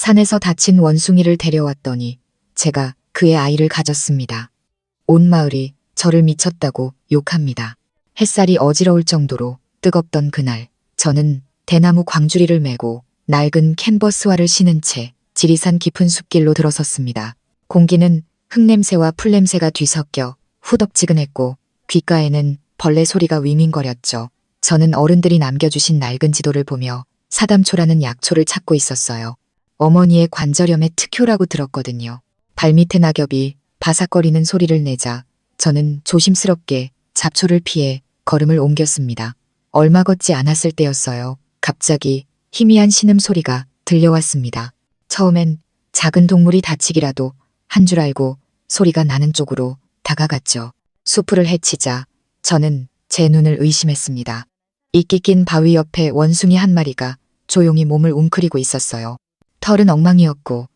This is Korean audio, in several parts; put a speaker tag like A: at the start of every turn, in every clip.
A: 산에서 다친 원숭이를 데려왔더니 제가 그의 아이를 가졌습니다. 온 마을이 저를 미쳤다고 욕합니다. 햇살이 어지러울 정도로 뜨겁던 그날, 저는 대나무 광주리를 메고 낡은 캔버스화를 신은 채 지리산 깊은 숲길로 들어섰습니다. 공기는 흙냄새와 풀냄새가 뒤섞여 후덥지근했고 귓가에는 벌레 소리가 윙윙거렸죠. 저는 어른들이 남겨주신 낡은 지도를 보며 사담초라는 약초를 찾고 있었어요. 어머니의 관절염의 특효라고 들었거든요. 발밑에 낙엽이 바삭거리는 소리를 내자 저는 조심스럽게 잡초를 피해 걸음을 옮겼습니다. 얼마 걷지 않았을 때였어요. 갑자기 희미한 신음소리가 들려왔습니다. 처음엔 작은 동물이 다치기라도 한 줄 알고 소리가 나는 쪽으로 다가갔죠. 수풀을 헤치자 저는 제 눈을 의심했습니다. 이끼 낀 바위 옆에 원숭이 한 마리가 조용히 몸을 웅크리고 있었어요. 털은 엉망이었고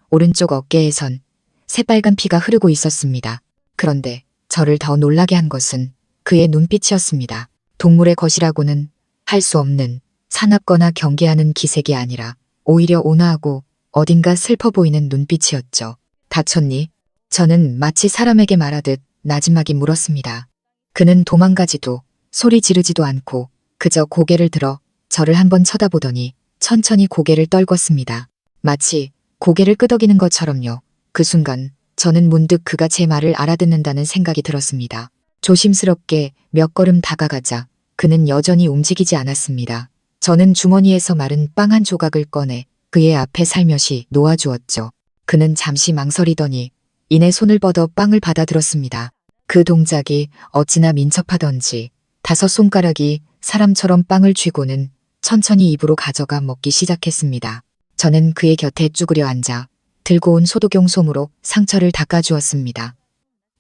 A: 오른쪽 어깨에선 새빨간 피가 흐르고 있었습니다. 그런데 저를 더 놀라게 한 것은 그의 눈빛이었습니다. 동물의 것이라고는 할 수 없는 사납거나 경계하는 기색이 아니라 오히려 온화하고 어딘가 슬퍼 보이는 눈빛이었죠. 다쳤니? 저는 마치 사람에게 말하듯 나지막이 물었습니다. 그는 도망가지도 소리 지르지도 않고 그저 고개를 들어 저를 한번 쳐다보더니 천천히 고개를 떨궜습니다. 마치 고개를 끄덕이는 것처럼요. 그 순간 저는 문득 그가 제 말을 알아듣는다는 생각이 들었습니다. 조심스럽게 몇 걸음 다가가자 그는 여전히 움직이지 않았습니다. 저는 주머니에서 마른 빵 한 조각을 꺼내 그의 앞에 살며시 놓아주었죠. 그는 잠시 망설이더니 이내 손을 뻗어 빵을 받아들었습니다. 그 동작이 어찌나 민첩하던지 5손가락이 사람처럼 빵을 쥐고는 천천히 입으로 가져가 먹기 시작했습니다. 저는 그의 곁에 쭈그려 앉아 들고 온 소독용 솜으로 상처를 닦아주었습니다.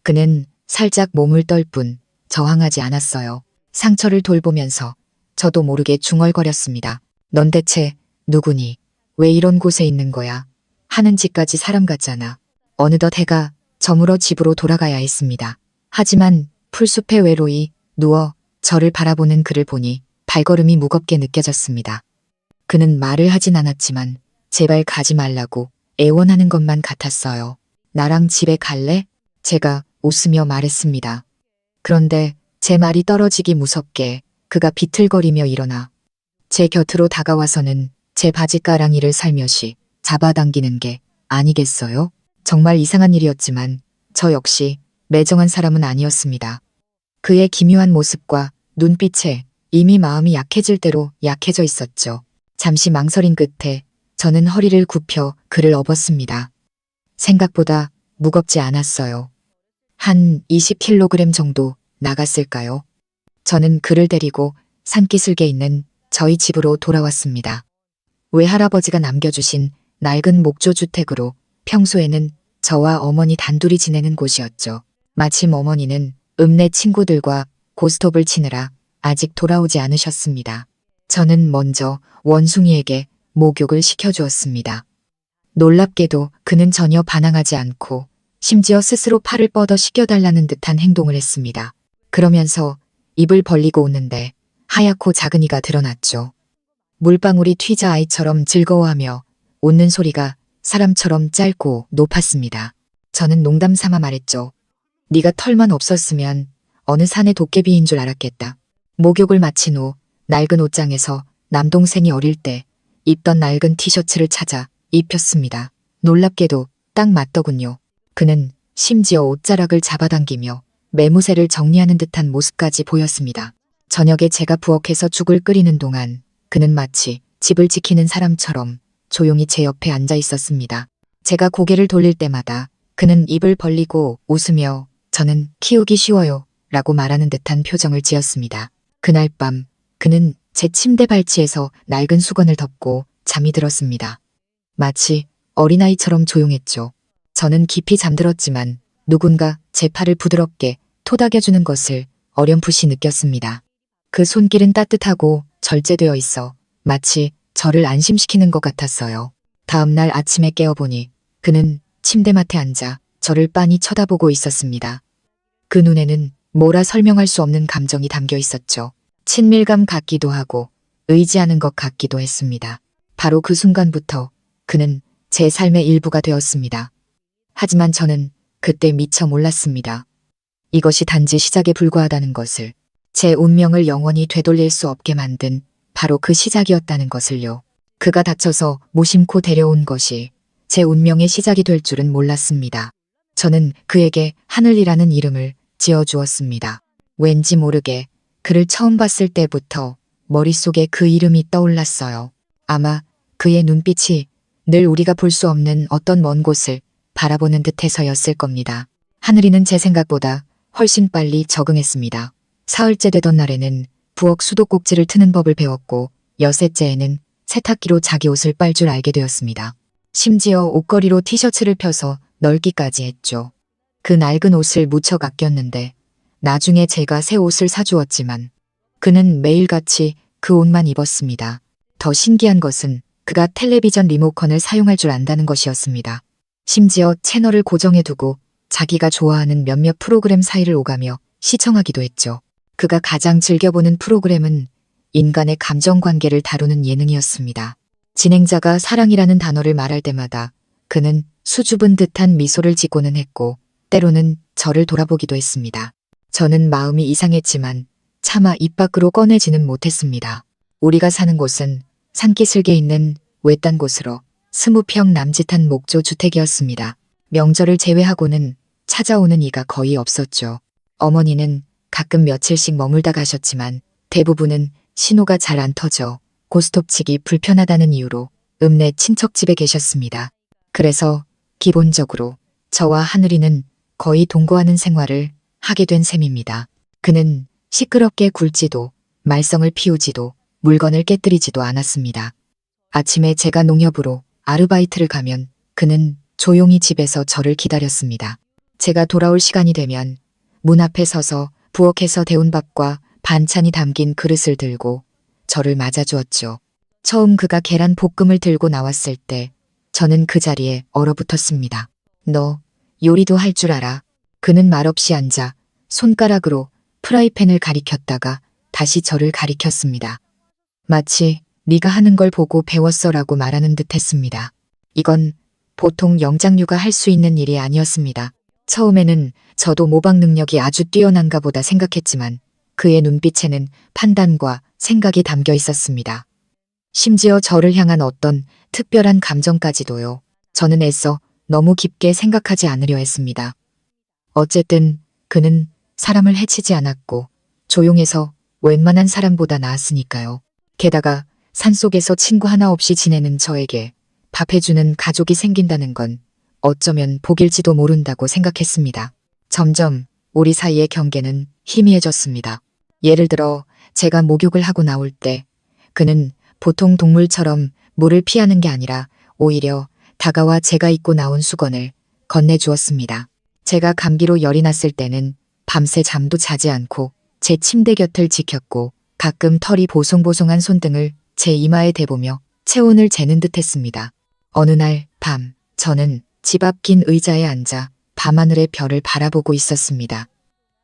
A: 그는 살짝 몸을 떨 뿐 저항하지 않았어요. 상처를 돌보면서 저도 모르게 중얼거렸습니다. 넌 대체 누구니? 왜 이런 곳에 있는 거야? 하는 짓까지 사람 같잖아. 어느덧 해가 저물어 집으로 돌아가야 했습니다. 하지만 풀숲에 외로이 누워 저를 바라보는 그를 보니 발걸음이 무겁게 느껴졌습니다. 그는 말을 하진 않았지만 제발 가지 말라고 애원하는 것만 같았어요. 나랑 집에 갈래? 제가 웃으며 말했습니다. 그런데 제 말이 떨어지기 무섭게 그가 비틀거리며 일어나 제 곁으로 다가와서는 제 바지가랑이를 살며시 잡아당기는 게 아니겠어요? 정말 이상한 일이었지만 저 역시 매정한 사람은 아니었습니다. 그의 기묘한 모습과 눈빛에 이미 마음이 약해질 대로 약해져 있었죠. 잠시 망설인 끝에 저는 허리를 굽혀 그를 업었습니다. 생각보다 무겁지 않았어요. 한 20kg 정도 나갔을까요? 저는 그를 데리고 산기슭에 있는 저희 집으로 돌아왔습니다. 외할아버지가 남겨주신 낡은 목조주택으로 평소에는 저와 어머니 단둘이 지내는 곳이었죠. 마침 어머니는 읍내 친구들과 고스톱을 치느라 아직 돌아오지 않으셨습니다. 저는 먼저 원숭이에게 목욕을 시켜주었습니다. 놀랍게도 그는 전혀 반항하지 않고 심지어 스스로 팔을 뻗어 씻겨달라는 듯한 행동을 했습니다. 그러면서 입을 벌리고 웃는데 하얗고 작은 이가 드러났죠. 물방울이 튀자 아이처럼 즐거워하며 웃는 소리가 사람처럼 짧고 높았습니다. 저는 농담 삼아 말했죠. 네가 털만 없었으면 어느 산의 도깨비인 줄 알았겠다. 목욕을 마친 후 낡은 옷장에서 남동생이 어릴 때 입던 낡은 티셔츠를 찾아 입혔습니다. 놀랍게도 딱 맞더군요. 그는 심지어 옷자락을 잡아당기며 매무새를 정리하는 듯한 모습까지 보였습니다. 저녁에 제가 부엌에서 죽을 끓이는 동안 그는 마치 집을 지키는 사람처럼 조용히 제 옆에 앉아 있었습니다. 제가 고개를 돌릴 때마다 그는 입을 벌리고 웃으며 저는 키우기 쉬워요 라고 말하는 듯한 표정을 지었습니다. 그날 밤 그는 제 침대 발치에서 낡은 수건을 덮고 잠이 들었습니다. 마치 어린아이처럼 조용했죠. 저는 깊이 잠들었지만 누군가 제 팔을 부드럽게 토닥여주는 것을 어렴풋이 느꼈습니다. 그 손길은 따뜻하고 절제되어 있어 마치 저를 안심시키는 것 같았어요. 다음 날 아침에 깨어보니 그는 침대맡에 앉아 저를 빤히 쳐다보고 있었습니다. 그 눈에는 뭐라 설명할 수 없는 감정이 담겨 있었죠. 친밀감 같기도 하고 의지하는 것 같기도 했습니다. 바로 그 순간부터 그는 제 삶의 일부가 되었습니다. 하지만 저는 그때 미처 몰랐습니다. 이것이 단지 시작에 불과하다는 것을, 제 운명을 영원히 되돌릴 수 없게 만든 바로 그 시작이었다는 것을요. 그가 다쳐서 무심코 데려온 것이 제 운명의 시작이 될 줄은 몰랐습니다. 저는 그에게 하늘이라는 이름을 지어주었습니다. 왠지 모르게 그를 처음 봤을 때부터 머릿속에 그 이름이 떠올랐어요. 아마 그의 눈빛이 늘 우리가 볼 수 없는 어떤 먼 곳을 바라보는 듯해서였을 겁니다. 하늘이는 제 생각보다 훨씬 빨리 적응했습니다. 사흘째 되던 날에는 부엌 수도꼭지를 트는 법을 배웠고, 여섯째에는 세탁기로 자기 옷을 빨 줄 알게 되었습니다. 심지어 옷걸이로 티셔츠를 펴서 널기까지 했죠. 그 낡은 옷을 무척 아꼈는데 나중에 제가 새 옷을 사주었지만 그는 매일같이 그 옷만 입었습니다. 더 신기한 것은 그가 텔레비전 리모컨을 사용할 줄 안다는 것이었습니다. 심지어 채널을 고정해두고 자기가 좋아하는 몇몇 프로그램 사이를 오가며 시청하기도 했죠. 그가 가장 즐겨보는 프로그램은 인간의 감정관계를 다루는 예능이었습니다. 진행자가 사랑이라는 단어를 말할 때마다 그는 수줍은 듯한 미소를 짓고는 했고, 때로는 저를 돌아보기도 했습니다. 저는 마음이 이상했지만 차마 입 밖으로 꺼내지는 못했습니다. 우리가 사는 곳은 산기슭에 있는 외딴 곳으로 20평 남짓한 목조 주택이었습니다. 명절을 제외하고는 찾아오는 이가 거의 없었죠. 어머니는 가끔 며칠씩 머물다 가셨지만 대부분은 신호가 잘 안 터져 고스톱 치기 불편하다는 이유로 읍내 친척집에 계셨습니다. 그래서 기본적으로 저와 하늘이는 거의 동거하는 생활을 하게 된 셈입니다. 그는 시끄럽게 굴지도 말썽을 피우지도 물건을 깨뜨리지도 않았습니다. 아침에 제가 농협으로 아르바이트를 가면 그는 조용히 집에서 저를 기다렸습니다. 제가 돌아올 시간이 되면 문 앞에 서서 부엌에서 데운 밥과 반찬이 담긴 그릇을 들고 저를 맞아주었죠. 처음 그가 계란 볶음을 들고 나왔을 때 저는 그 자리에 얼어붙었습니다. 너 요리도 할 줄 알아? 그는 말없이 앉아 손가락으로 프라이팬을 가리켰다가 다시 저를 가리켰습니다. 마치 네가 하는 걸 보고 배웠어라고 말하는 듯 했습니다. 이건 보통 영장류가 할 수 있는 일이 아니었습니다. 처음에는 저도 모방 능력이 아주 뛰어난가 보다 생각했지만 그의 눈빛에는 판단과 생각이 담겨 있었습니다. 심지어 저를 향한 어떤 특별한 감정까지도요. 저는 애써 너무 깊게 생각하지 않으려 했습니다. 어쨌든 그는 사람을 해치지 않았고 조용해서 웬만한 사람보다 나았으니까요. 게다가 산속에서 친구 하나 없이 지내는 저에게 밥 해주는 가족이 생긴다는 건 어쩌면 복일지도 모른다고 생각했습니다. 점점 우리 사이의 경계는 희미해졌습니다. 예를 들어 제가 목욕을 하고 나올 때 그는 보통 동물처럼 물을 피하는 게 아니라 오히려 다가와 제가 입고 나온 수건을 건네주었습니다. 제가 감기로 열이 났을 때는 밤새 잠도 자지 않고 제 침대 곁을 지켰고 가끔 털이 보송보송한 손등을 제 이마에 대보며 체온을 재는 듯 했습니다. 어느 날 밤 저는 집 앞 긴 의자에 앉아 밤하늘의 별을 바라보고 있었습니다.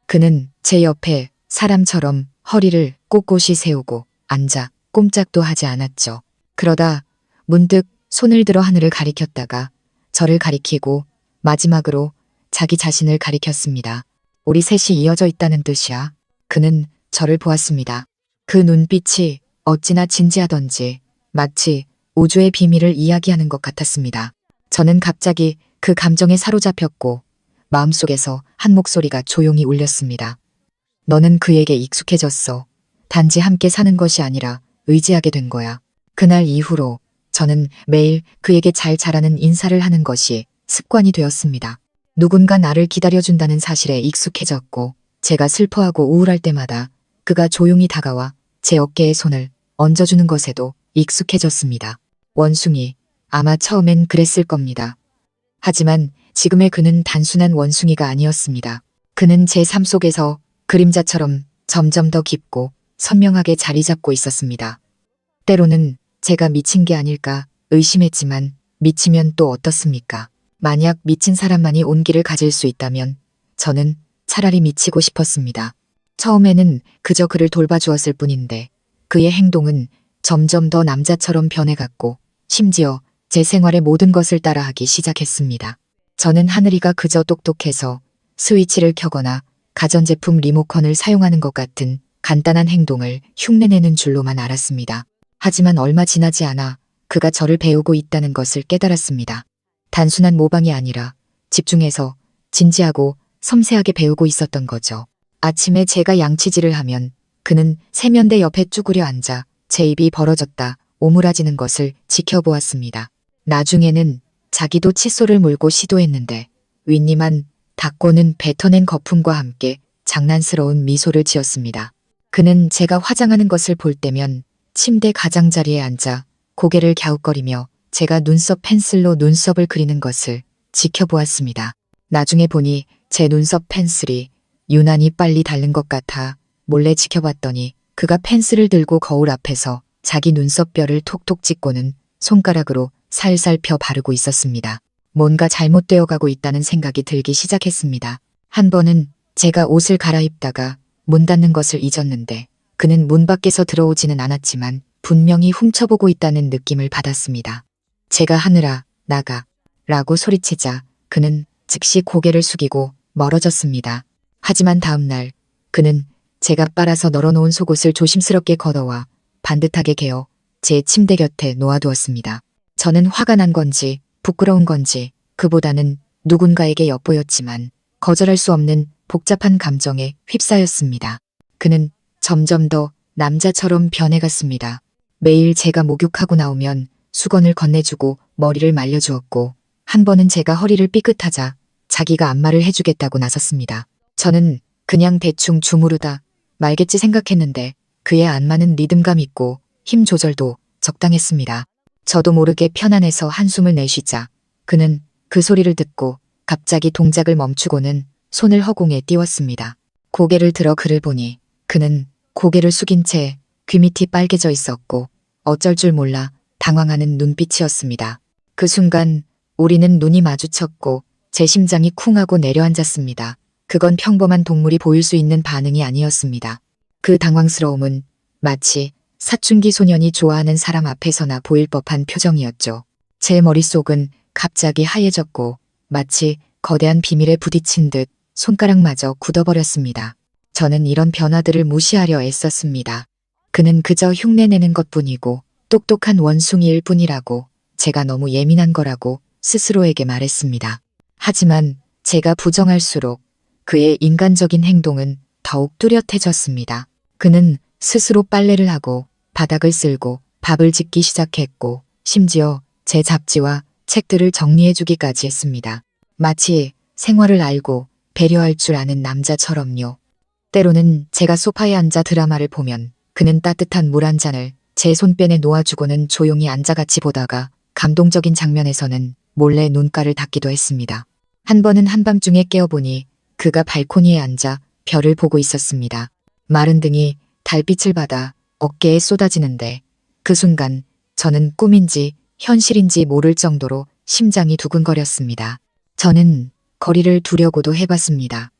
A: 그는 제 옆에 사람처럼 허리를 꼿꼿이 세우고 앉아 꼼짝도 하지 않았죠. 그러다 문득 손을 들어 하늘을 가리켰다가 저를 가리키고 마지막으로 자기 자신을 가리켰습니다. 우리 셋이 이어져 있다는 뜻이야. 그는 저를 보았습니다. 그 눈빛이 어찌나 진지하던지 마치 우주의 비밀을 이야기하는 것 같았습니다. 저는 갑자기 그 감정에 사로잡혔고 마음속에서 한 목소리가 조용히 울렸습니다. 너는 그에게 익숙해졌어. 단지 함께 사는 것이 아니라 의지하게 된 거야. 그날 이후로 저는 매일 그에게 잘 자라는 인사를 하는 것이 습관이 되었습니다. 누군가 나를 기다려준다는 사실에 익숙해졌고 제가 슬퍼하고 우울할 때마다 그가 조용히 다가와 제 어깨에 손을 얹어주는 것에도 익숙해졌습니다. 원숭이, 아마 처음엔 그랬을 겁니다. 하지만 지금의 그는 단순한 원숭이가 아니었습니다. 그는 제 삶 속에서 그림자처럼 점점 더 깊고 선명하게 자리 잡고 있었습니다. 때로는 제가 미친 게 아닐까 의심했지만 미치면 또 어떻습니까? 만약 미친 사람만이 온기를 가질 수 있다면 저는 차라리 미치고 싶었습니다. 처음에는 그저 그를 돌봐주었을 뿐인데 그의 행동은 점점 더 남자처럼 변해갔고 심지어 제 생활의 모든 것을 따라하기 시작했습니다. 저는 하늘이가 그저 똑똑해서 스위치를 켜거나 가전제품 리모컨을 사용하는 것 같은 간단한 행동을 흉내내는 줄로만 알았습니다. 하지만 얼마 지나지 않아 그가 저를 배우고 있다는 것을 깨달았습니다. 단순한 모방이 아니라 집중해서 진지하고 섬세하게 배우고 있었던 거죠. 아침에 제가 양치질을 하면 그는 세면대 옆에 쭈그려 앉아 제 입이 벌어졌다 오므라지는 것을 지켜보았습니다. 나중에는 자기도 칫솔을 물고 시도했는데 윗니만 닦고는 뱉어낸 거품과 함께 장난스러운 미소를 지었습니다. 그는 제가 화장하는 것을 볼 때면 침대 가장자리에 앉아 고개를 갸웃거리며 제가 눈썹 펜슬로 눈썹을 그리는 것을 지켜보았습니다. 나중에 보니 제 눈썹 펜슬이 유난히 빨리 닳는 것 같아 몰래 지켜봤더니 그가 펜슬을 들고 거울 앞에서 자기 눈썹뼈를 톡톡 찍고는 손가락으로 살살 펴 바르고 있었습니다. 뭔가 잘못되어 가고 있다는 생각이 들기 시작했습니다. 한 번은 제가 옷을 갈아입다가 문 닫는 것을 잊었는데 그는 문 밖에서 들어오지는 않았지만 분명히 훔쳐보고 있다는 느낌을 받았습니다. 제가 하늘아, 나가 라고 소리치자 그는 즉시 고개를 숙이고 멀어졌습니다. 하지만 다음 날 그는 제가 빨아서 널어놓은 속옷을 조심스럽게 걷어와 반듯하게 개어 제 침대 곁에 놓아두었습니다. 저는 화가 난 건지 부끄러운 건지 그보다는 누군가에게 엿보였지만 거절할 수 없는 복잡한 감정에 휩싸였습니다. 그는 점점 더 남자처럼 변해갔습니다. 매일 제가 목욕하고 나오면 수건을 건네주고 머리를 말려주었고 한 번은 제가 허리를 삐끗하자 자기가 안마를 해주겠다고 나섰습니다. 저는 그냥 대충 주무르다 말겠지 생각했는데 그의 안마는 리듬감 있고 힘 조절도 적당했습니다. 저도 모르게 편안해서 한숨을 내쉬자 그는 그 소리를 듣고 갑자기 동작을 멈추고는 손을 허공에 띄웠습니다. 고개를 들어 그를 보니 그는 고개를 숙인 채 귀 밑이 빨개져 있었고 어쩔 줄 몰라 당황하는 눈빛이었습니다. 그 순간 우리는 눈이 마주쳤고 제 심장이 쿵하고 내려앉았습니다. 그건 평범한 동물이 보일 수 있는 반응이 아니었습니다. 그 당황스러움은 마치 사춘기 소년이 좋아하는 사람 앞에서나 보일 법한 표정이었죠. 제 머릿속은 갑자기 하얘졌고 마치 거대한 비밀에 부딪힌 듯 손가락마저 굳어버렸습니다. 저는 이런 변화들을 무시하려 애썼습니다. 그는 그저 흉내내는 것뿐이고 똑똑한 원숭이일 뿐이라고 제가 너무 예민한 거라고 스스로에게 말했습니다. 하지만 제가 부정할수록 그의 인간적인 행동은 더욱 뚜렷해졌습니다. 그는 스스로 빨래를 하고 바닥을 쓸고 밥을 짓기 시작했고 심지어 제 잡지와 책들을 정리해주기까지 했습니다. 마치 생활을 알고 배려할 줄 아는 남자처럼요. 때로는 제가 소파에 앉아 드라마를 보면 그는 따뜻한 물 한 잔을 제 손변에 놓아주고는 조용히 앉아 같이 보다가 감동적인 장면에서는 몰래 눈가를 닫기도 했습니다. 한 번은 한밤중에 깨어보니 그가 발코니에 앉아 별을 보고 있었습니다. 마른 등이 달빛을 받아 어깨에 쏟아지는데 그 순간 저는 꿈인지 현실인지 모를 정도로 심장이 두근거렸습니다. 저는 거리를 두려고도 해봤습니다.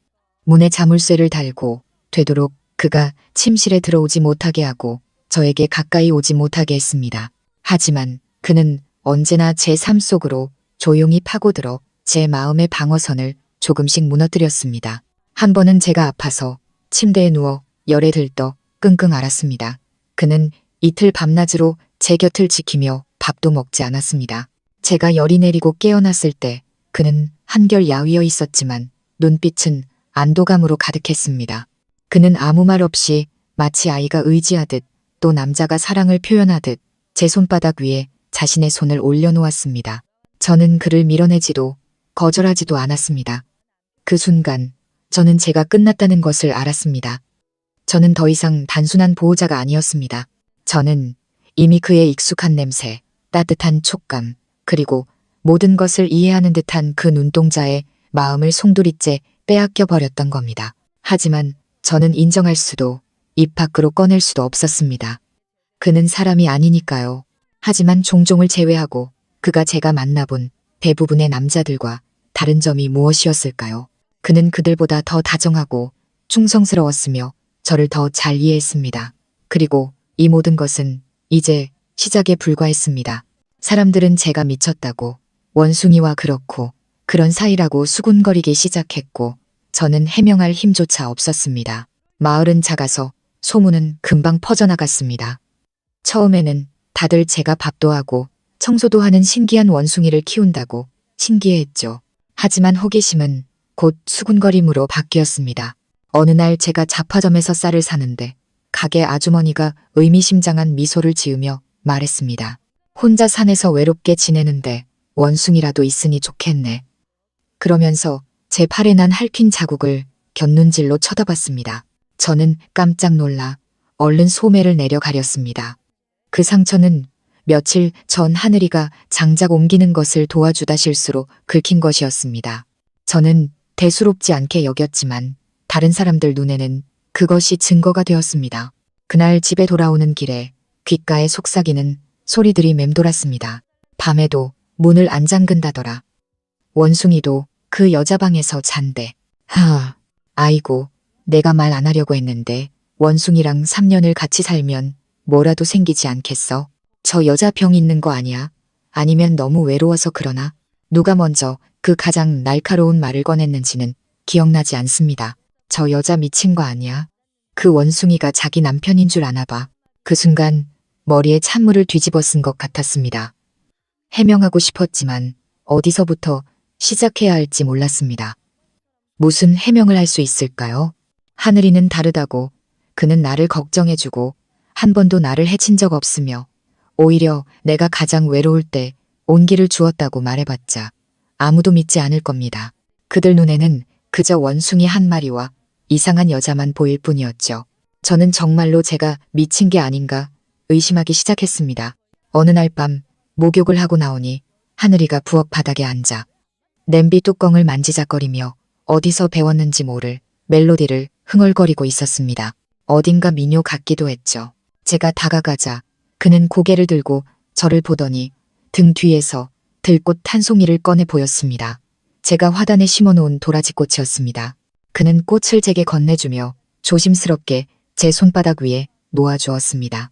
A: 문에 자물쇠를 달고 되도록 그가 침실에 들어오지 못하게 하고 저에게 가까이 오지 못하게 했습니다. 하지만 그는 언제나 제 삶 속으로 조용히 파고들어 제 마음의 방어선을 조금씩 무너뜨렸습니다. 한 번은 제가 아파서 침대에 누워 열에 들떠 끙끙 앓았습니다. 그는 이틀 밤낮으로 제 곁을 지키며 밥도 먹지 않았습니다. 제가 열이 내리고 깨어났을 때 그는 한결 야위어 있었지만 눈빛은 안도감으로 가득했습니다. 그는 아무 말 없이 마치 아이가 의지하듯 또 남자가 사랑을 표현하듯 제 손바닥 위에 자신의 손을 올려놓았습니다. 저는 그를 밀어내지도 거절하지도 않았습니다. 그 순간 저는 제가 끝났다는 것을 알았습니다. 저는 더 이상 단순한 보호자가 아니었습니다. 저는 이미 그의 익숙한 냄새, 따뜻한 촉감, 그리고 모든 것을 이해하는 듯한 그 눈동자에 마음을 송두리째 빼앗겨 버렸던 겁니다. 하지만 저는 인정할 수도 입 밖으로 꺼낼 수도 없었습니다. 그는 사람이 아니니까요. 하지만 종종을 제외하고 그가 제가 만나본 대부분의 남자들과 다른 점이 무엇이었을까요? 그는 그들보다 더 다정하고 충성스러웠으며 저를 더 잘 이해했습니다. 그리고 이 모든 것은 이제 시작에 불과했습니다. 사람들은 제가 미쳤다고, 원숭이와 그렇고 그런 사이라고 수군거리기 시작했고 저는 해명할 힘조차 없었습니다. 마을은 작아서 소문은 금방 퍼져나갔습니다. 처음에는 다들 제가 밥도 하고 청소도 하는 신기한 원숭이를 키운다고 신기해했죠. 하지만 호기심은 곧 수군거림으로 바뀌었습니다. 어느 날 제가 잡화점에서 쌀을 사는데 가게 아주머니가 의미심장한 미소를 지으며 말했습니다. 혼자 산에서 외롭게 지내는데 원숭이라도 있으니 좋겠네. 그러면서 제 팔에 난 핥힌 자국을 곁눈질로 쳐다봤습니다. 저는 깜짝 놀라 얼른 소매를 내려 가렸습니다. 그 상처는 며칠 전 하늘이가 장작 옮기는 것을 도와주다 실수로 긁힌 것이었습니다. 저는 대수롭지 않게 여겼지만 다른 사람들 눈에는 그것이 증거가 되었습니다. 그날 집에 돌아오는 길에 귓가에 속삭이는 소리들이 맴돌았습니다. 밤에도 문을 안 잠근다더라. 원숭이도 그 여자 방에서 잔대. 아이고, 내가 말 안 하려고 했는데 원숭이랑 3년을 같이 살면 뭐라도 생기지 않겠어? 저 여자 병 있는 거 아니야? 아니면 너무 외로워서 그러나? 누가 먼저 그 가장 날카로운 말을 꺼냈는지는 기억나지 않습니다. 저 여자 미친 거 아니야? 그 원숭이가 자기 남편인 줄 아나 봐. 그 순간 머리에 찬물을 뒤집어 쓴 것 같았습니다. 해명하고 싶었지만 어디서부터 시작해야 할지 몰랐습니다. 무슨 해명을 할 수 있을까요? 하늘이는 다르다고, 그는 나를 걱정해주고 한 번도 나를 해친 적 없으며 오히려 내가 가장 외로울 때 온기를 주었다고 말해봤자 아무도 믿지 않을 겁니다. 그들 눈에는 그저 원숭이 한 마리와 이상한 여자만 보일 뿐이었죠. 저는 정말로 제가 미친 게 아닌가 의심하기 시작했습니다. 어느 날 밤 목욕을 하고 나오니 하늘이가 부엌 바닥에 앉아 냄비 뚜껑을 만지작거리며 어디서 배웠는지 모를 멜로디를 흥얼거리고 있었습니다. 어딘가 민요 같기도 했죠. 제가 다가가자 그는 고개를 들고 저를 보더니 등 뒤에서 들꽃 한 송이를 꺼내 보였습니다. 제가 화단에 심어놓은 도라지꽃이었습니다. 그는 꽃을 제게 건네주며 조심스럽게 제 손바닥 위에 놓아주었습니다.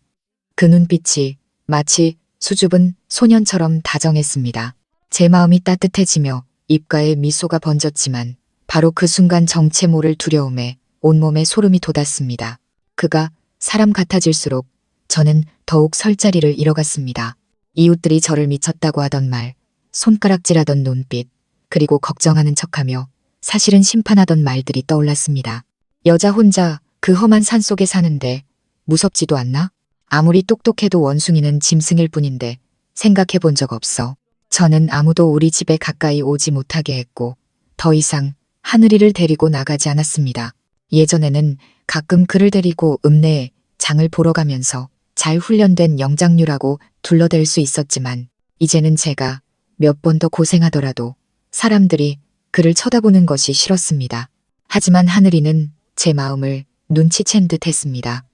A: 그 눈빛이 마치 수줍은 소년처럼 다정했습니다. 제 마음이 따뜻해지며 입가에 미소가 번졌지만 바로 그 순간 정체 모를 두려움에 온몸에 소름이 돋았습니다. 그가 사람 같아질수록 저는 더욱 설 자리를 잃어갔습니다. 이웃들이 저를 미쳤다고 하던 말, 손가락질하던 눈빛, 그리고 걱정하는 척하며 사실은 심판하던 말들이 떠올랐습니다. 여자 혼자 그 험한 산속에 사는데 무섭지도 않나? 아무리 똑똑해도 원숭이는 짐승일 뿐인데 생각해 본 적 없어. 저는 아무도 우리 집에 가까이 오지 못하게 했고 더 이상 하늘이를 데리고 나가지 않았습니다. 예전에는 가끔 그를 데리고 읍내에 장을 보러 가면서 잘 훈련된 영장류라고 둘러댈 수 있었지만 이제는 제가 몇 번 더 고생하더라도 사람들이 그를 쳐다보는 것이 싫었습니다. 하지만 하늘이는 제 마음을 눈치챈 듯 했습니다.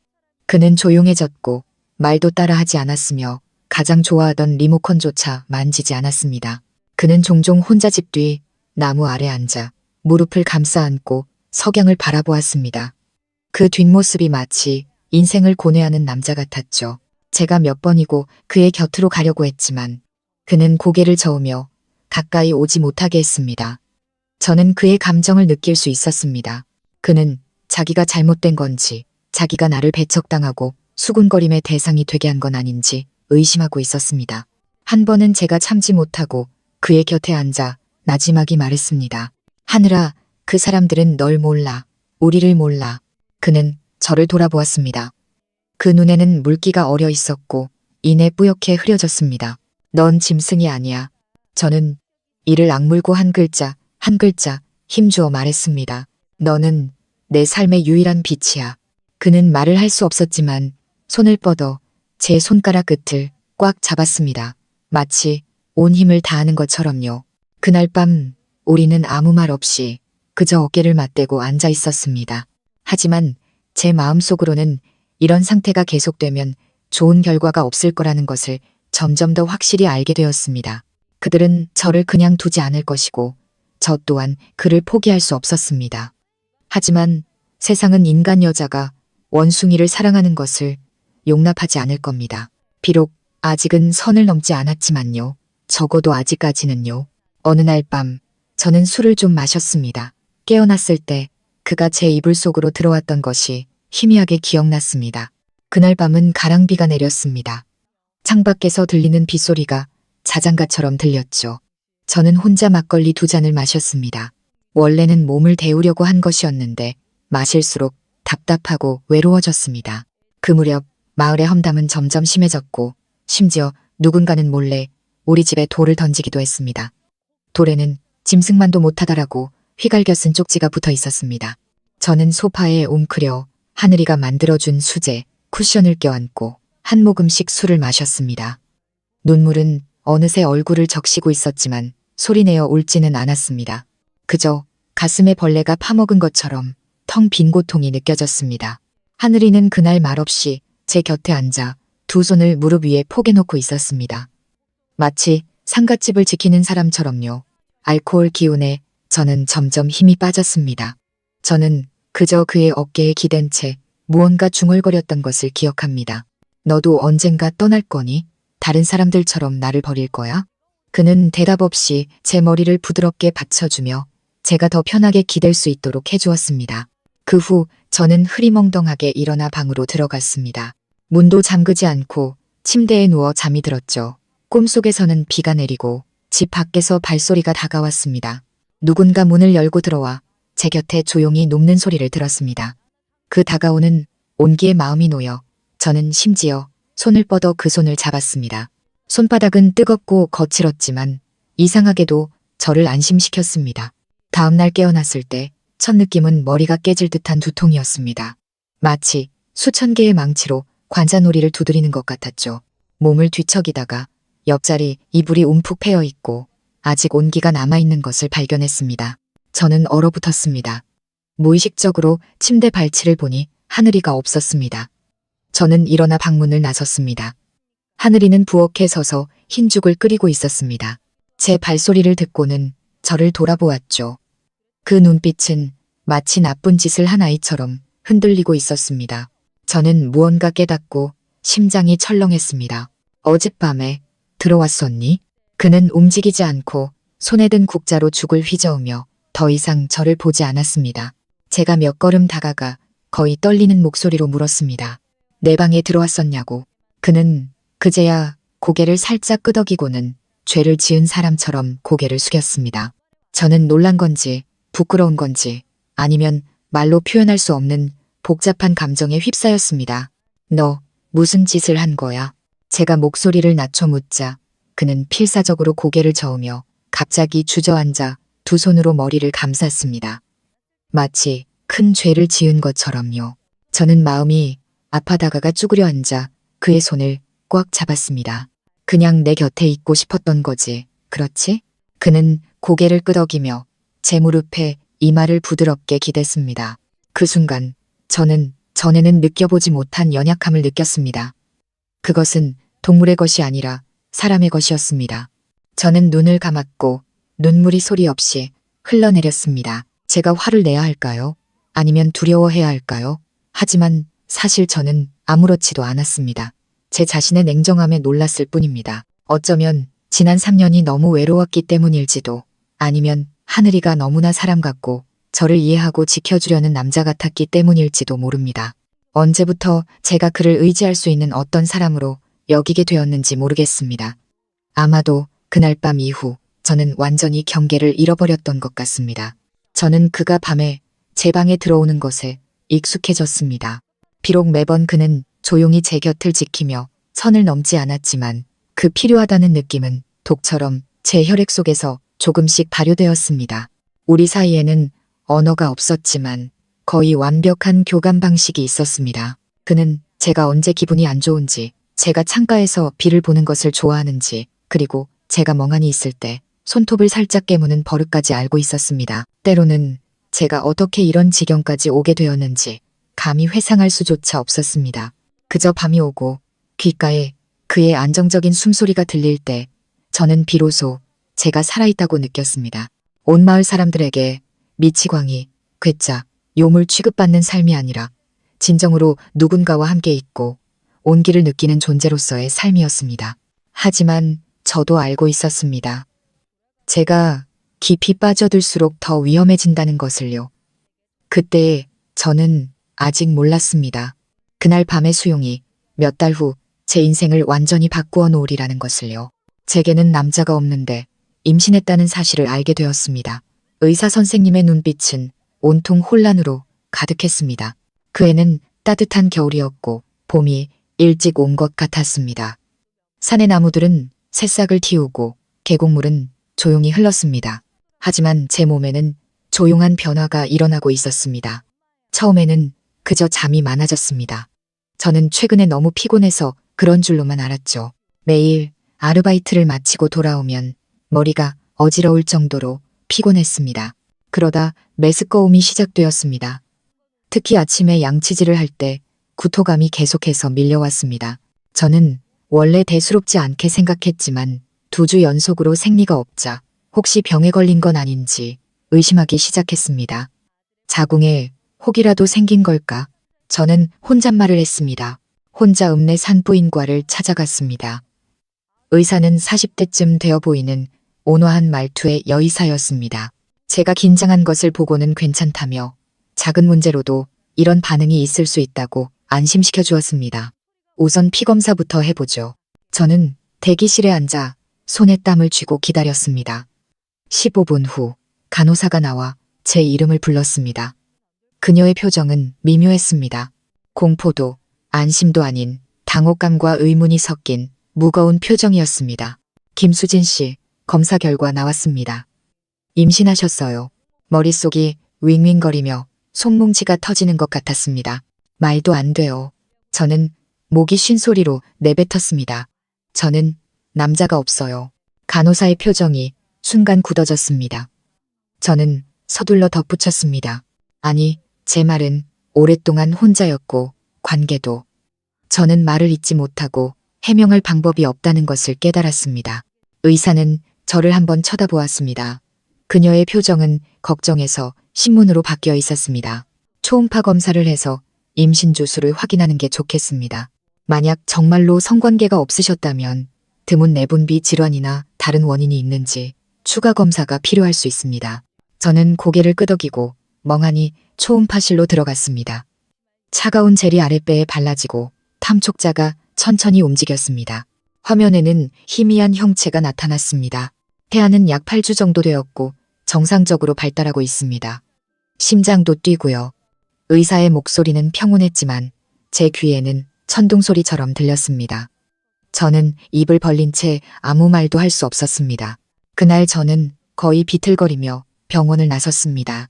A: 그는 조용해졌고 말도 따라하지 않았으며 가장 좋아하던 리모컨조차 만지지 않았습니다. 그는 종종 혼자 집 뒤 나무 아래 앉아 무릎을 감싸 안고 석양을 바라보았습니다. 그 뒷모습이 마치 인생을 고뇌하는 남자 같았죠. 제가 몇 번이고 그의 곁으로 가려고 했지만 그는 고개를 저으며 가까이 오지 못하게 했습니다. 저는 그의 감정을 느낄 수 있었습니다. 그는 자기가 잘못된 건지, 자기가 나를 배척당하고 수군거림의 대상이 되게 한 건 아닌지 의심하고 있었습니다. 한 번은 제가 참지 못하고 그의 곁에 앉아 나지막이 말했습니다. 하늘아, 그 사람들은 널 몰라. 우리를 몰라. 그는 저를 돌아보았습니다. 그 눈에는 물기가 어려 있었고 이내 뿌옇게 흐려졌습니다. 넌 짐승이 아니야. 저는 이를 악물고 한 글자 한 글자 힘주어 말했습니다. 너는 내 삶의 유일한 빛이야. 그는 말을 할 수 없었지만 손을 뻗어 제 손가락 끝을 꽉 잡았습니다. 마치 온 힘을 다하는 것처럼요. 그날 밤 우리는 아무 말 없이 그저 어깨를 맞대고 앉아 있었습니다. 하지만 제 마음속으로는 이런 상태가 계속되면 좋은 결과가 없을 거라는 것을 점점 더 확실히 알게 되었습니다. 그들은 저를 그냥 두지 않을 것이고 저 또한 그를 포기할 수 없었습니다. 하지만 세상은 인간 여자가 원숭이를 사랑하는 것을 용납하지 않을 겁니다. 비록 아직은 선을 넘지 않았지만요. 적어도 아직까지는요. 어느 날 밤, 저는 술을 좀 마셨습니다. 깨어났을 때 그가 제 이불 속으로 들어왔던 것이 희미하게 기억났습니다. 그날 밤은 가랑비가 내렸습니다. 창밖에서 들리는 빗소리가 자장가처럼 들렸죠. 저는 혼자 막걸리 2잔을 마셨습니다. 원래는 몸을 데우려고 한 것이었는데 마실수록 답답하고 외로워졌습니다. 그 무렵 마을의 험담은 점점 심해졌고 심지어 누군가는 몰래 우리 집에 돌을 던지기도 했습니다. 돌에는 짐승만도 못하다라고 휘갈겨 쓴 쪽지가 붙어 있었습니다. 저는 소파에 웅크려 하늘이가 만들어준 수제, 쿠션을 껴안고 한 모금씩 술을 마셨습니다. 눈물은 어느새 얼굴을 적시고 있었지만 소리내어 울지는 않았습니다. 그저 가슴에 벌레가 파먹은 것처럼 텅 빈 고통이 느껴졌습니다. 하늘이는 그날 말없이 제 곁에 앉아 2손을 무릎 위에 포개놓고 있었습니다. 마치 상갓집을 지키는 사람처럼요. 알코올 기운에 저는 점점 힘이 빠졌습니다. 저는 그저 그의 어깨에 기댄 채 무언가 중얼거렸던 것을 기억합니다. 너도 언젠가 떠날 거니? 다른 사람들처럼 나를 버릴 거야? 그는 대답 없이 제 머리를 부드럽게 받쳐주며 제가 더 편하게 기댈 수 있도록 해주었습니다. 그 후 저는 흐리멍덩하게 일어나 방으로 들어갔습니다. 문도 잠그지 않고 침대에 누워 잠이 들었죠. 꿈속에서는 비가 내리고 집 밖에서 발소리가 다가왔습니다. 누군가 문을 열고 들어와 제 곁에 조용히 눕는 소리를 들었습니다. 그 다가오는 온기에 마음이 놓여 저는 심지어 손을 뻗어 그 손을 잡았습니다. 손바닥은 뜨겁고 거칠었지만 이상하게도 저를 안심시켰습니다. 다음날 깨어났을 때 첫 느낌은 머리가 깨질 듯한 두통이었습니다. 마치 수천 개의 망치로 관자놀이를 두드리는 것 같았죠. 몸을 뒤척이다가 옆자리 이불이 움푹 패여 있고 아직 온기가 남아있는 것을 발견했습니다. 저는 얼어붙었습니다. 무의식적으로 침대 발치를 보니 하늘이가 없었습니다. 저는 일어나 방문을 나섰습니다. 하늘이는 부엌에 서서 흰죽을 끓이고 있었습니다. 제 발소리를 듣고는 저를 돌아보았죠. 그 눈빛은 마치 나쁜 짓을 한 아이처럼 흔들리고 있었습니다. 저는 무언가 깨닫고 심장이 철렁했습니다. 어젯밤에 들어왔었니? 그는 움직이지 않고 손에 든 국자로 죽을 휘저으며 더 이상 저를 보지 않았습니다. 제가 몇 걸음 다가가 거의 떨리는 목소리로 물었습니다. 내 방에 들어왔었냐고. 그는 그제야 고개를 살짝 끄덕이고는 죄를 지은 사람처럼 고개를 숙였습니다. 저는 놀란 건지 부끄러운 건지 아니면 말로 표현할 수 없는 복잡한 감정에 휩싸였습니다. 너 무슨 짓을 한 거야? 제가 목소리를 낮춰 묻자 그는 필사적으로 고개를 저으며 갑자기 주저앉아 2손으로 머리를 감쌌습니다. 마치 큰 죄를 지은 것처럼요. 저는 마음이 아파 다가가 쭈그려 앉아 그의 손을 꽉 잡았습니다. 그냥 내 곁에 있고 싶었던 거지. 그렇지? 그는 고개를 끄덕이며 제 무릎에 이마를 부드럽게 기댔습니다. 그 순간 저는 전에는 느껴보지 못한 연약함을 느꼈습니다. 그것은 동물의 것이 아니라 사람의 것이었습니다. 저는 눈을 감았고 눈물이 소리 없이 흘러내렸습니다. 제가 화를 내야 할까요? 아니면 두려워해야 할까요? 하지만 사실 저는 아무렇지도 않았습니다. 제 자신의 냉정함에 놀랐을 뿐입니다. 어쩌면 지난 3년이 너무 외로웠기 때문일지도 아니면 하늘이가 너무나 사람 같고 저를 이해하고 지켜주려는 남자 같았기 때문일지도 모릅니다. 언제부터 제가 그를 의지할 수 있는 어떤 사람으로 여기게 되었는지 모르겠습니다. 아마도 그날 밤 이후 저는 완전히 경계를 잃어버렸던 것 같습니다. 저는 그가 밤에 제 방에 들어오는 것에 익숙해졌습니다. 비록 매번 그는 조용히 제 곁을 지키며 선을 넘지 않았지만 그 필요하다는 느낌은 독처럼 제 혈액 속에서 조금씩 발효되었습니다. 우리 사이에는 언어가 없었지만 거의 완벽한 교감 방식이 있었습니다. 그는 제가 언제 기분이 안 좋은지, 제가 창가에서 비를 보는 것을 좋아하는지, 그리고 제가 멍하니 있을 때 손톱을 살짝 깨무는 버릇까지 알고 있었습니다. 때로는 제가 어떻게 이런 지경까지 오게 되었는지 감히 회상할 수조차 없었습니다. 그저 밤이 오고 귓가에 그의 안정적인 숨소리가 들릴 때 저는 비로소 제가 살아있다고 느꼈습니다. 온 마을 사람들에게 미치광이, 괴짜, 요물 취급받는 삶이 아니라 진정으로 누군가와 함께 있고 온기를 느끼는 존재로서의 삶이었습니다. 하지만 저도 알고 있었습니다. 제가 깊이 빠져들수록 더 위험해진다는 것을요. 그때 저는 아직 몰랐습니다. 그날 밤의 수용이 몇 달 후 제 인생을 완전히 바꾸어 놓으리라는 것을요. 제게는 남자가 없는데 임신했다는 사실을 알게 되었습니다. 의사 선생님의 눈빛은 온통 혼란으로 가득했습니다. 그 해는 따뜻한 겨울이었고 봄이 일찍 온 것 같았습니다. 산의 나무들은 새싹을 틔우고 계곡물은 조용히 흘렀습니다. 하지만 제 몸에는 조용한 변화가 일어나고 있었습니다. 처음에는 그저 잠이 많아졌습니다. 저는 최근에 너무 피곤해서 그런 줄로만 알았죠. 매일 아르바이트를 마치고 돌아오면 머리가 어지러울 정도로 피곤했습니다. 그러다 메스꺼움이 시작되었습니다. 특히 아침에 양치질을 할 때 구토감이 계속해서 밀려왔습니다. 저는 원래 대수롭지 않게 생각했지만 2주 연속으로 생리가 없자 혹시 병에 걸린 건 아닌지 의심하기 시작했습니다. 자궁에 혹이라도 생긴 걸까? 저는 혼잣말을 했습니다. 혼자 읍내 산부인과를 찾아갔습니다. 의사는 40대쯤 되어 보이는 온화한 말투의 여의사였습니다. 제가 긴장한 것을 보고는 괜찮다며 작은 문제로도 이런 반응이 있을 수 있다고 안심시켜 주었습니다. 우선 피검사부터 해보죠. 저는 대기실에 앉아 손에 땀을 쥐고 기다렸습니다. 15분 후 간호사가 나와 제 이름을 불렀습니다. 그녀의 표정은 미묘했습니다. 공포도 안심도 아닌 당혹감과 의문이 섞인 무거운 표정이었습니다. 김수진 씨, 검사 결과 나왔습니다. 임신하셨어요. 머릿속이 윙윙거리며 손뭉치가 터지는 것 같았습니다. 말도 안 돼요. 저는 목이 쉰 소리로 내뱉었습니다. 저는 남자가 없어요. 간호사의 표정이 순간 굳어졌습니다. 저는 서둘러 덧붙였습니다. 아니, 제 말은 오랫동안 혼자였고 관계도. 저는 말을 잇지 못하고 해명할 방법이 없다는 것을 깨달았습니다. 의사는 저를 한번 쳐다보았습니다. 그녀의 표정은 걱정에서 신문으로 바뀌어 있었습니다. 초음파 검사를 해서 임신 주수를 확인하는 게 좋겠습니다. 만약 정말로 성관계가 없으셨다면 드문 내분비 질환이나 다른 원인이 있는지 추가 검사가 필요할 수 있습니다. 저는 고개를 끄덕이고 멍하니 초음파실로 들어갔습니다. 차가운 젤이 아랫배에 발라지고 탐촉자가 천천히 움직였습니다. 화면에는 희미한 형체가 나타났습니다. 태아는 약 8주 정도 되었고 정상적으로 발달하고 있습니다. 심장도 뛰고요. 의사의 목소리는 평온했지만 제 귀에는 천둥소리처럼 들렸습니다. 저는 입을 벌린 채 아무 말도 할 수 없었습니다. 그날 저는 거의 비틀거리며 병원을 나섰습니다.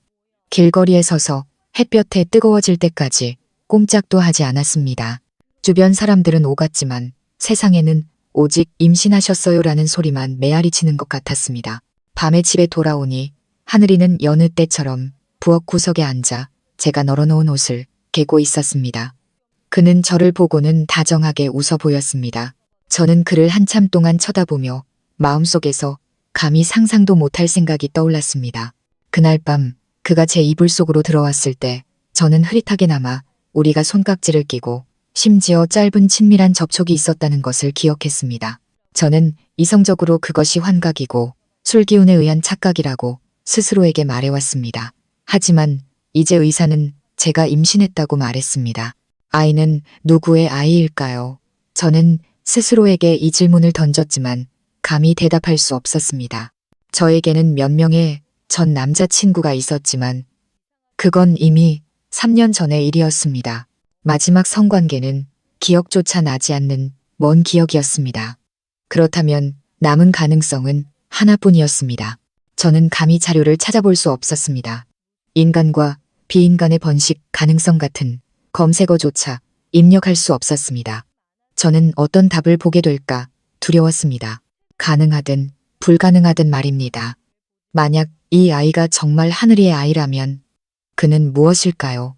A: 길거리에 서서 햇볕에 뜨거워질 때까지 꼼짝도 하지 않았습니다. 주변 사람들은 오갔지만 세상에는 오직 임신하셨어요라는 소리만 메아리 치는 것 같았습니다. 밤에 집에 돌아오니 하늘이는 여느 때처럼 부엌 구석에 앉아 제가 널어놓은 옷을 개고 있었습니다. 그는 저를 보고는 다정하게 웃어 보였습니다. 저는 그를 한참 동안 쳐다보며 마음속에서 감히 상상도 못할 생각이 떠올랐습니다. 그날 밤 그가 제 이불 속으로 들어왔을 때 저는 흐릿하게나마 우리가 손깍지를 끼고 심지어 짧은 친밀한 접촉이 있었다는 것을 기억했습니다. 저는 이성적으로 그것이 환각이고 술기운에 의한 착각이라고 스스로에게 말해왔습니다. 하지만 이제 의사는 제가 임신했다고 말했습니다. 아이는 누구의 아이일까요? 저는 스스로에게 이 질문을 던졌지만 감히 대답할 수 없었습니다. 저에게는 몇 명의 전 남자친구가 있었지만 그건 이미 3년 전의 일이었습니다. 마지막 성관계는 기억조차 나지 않는 먼 기억이었습니다. 그렇다면 남은 가능성은 하나뿐이었습니다. 저는 감히 자료를 찾아볼 수 없었습니다. 인간과 비인간의 번식 가능성 같은 검색어조차 입력할 수 없었습니다. 저는 어떤 답을 보게 될까 두려웠습니다. 가능하든 불가능하든 말입니다. 만약 이 아이가 정말 하늘이의 아이라면 그는 무엇일까요?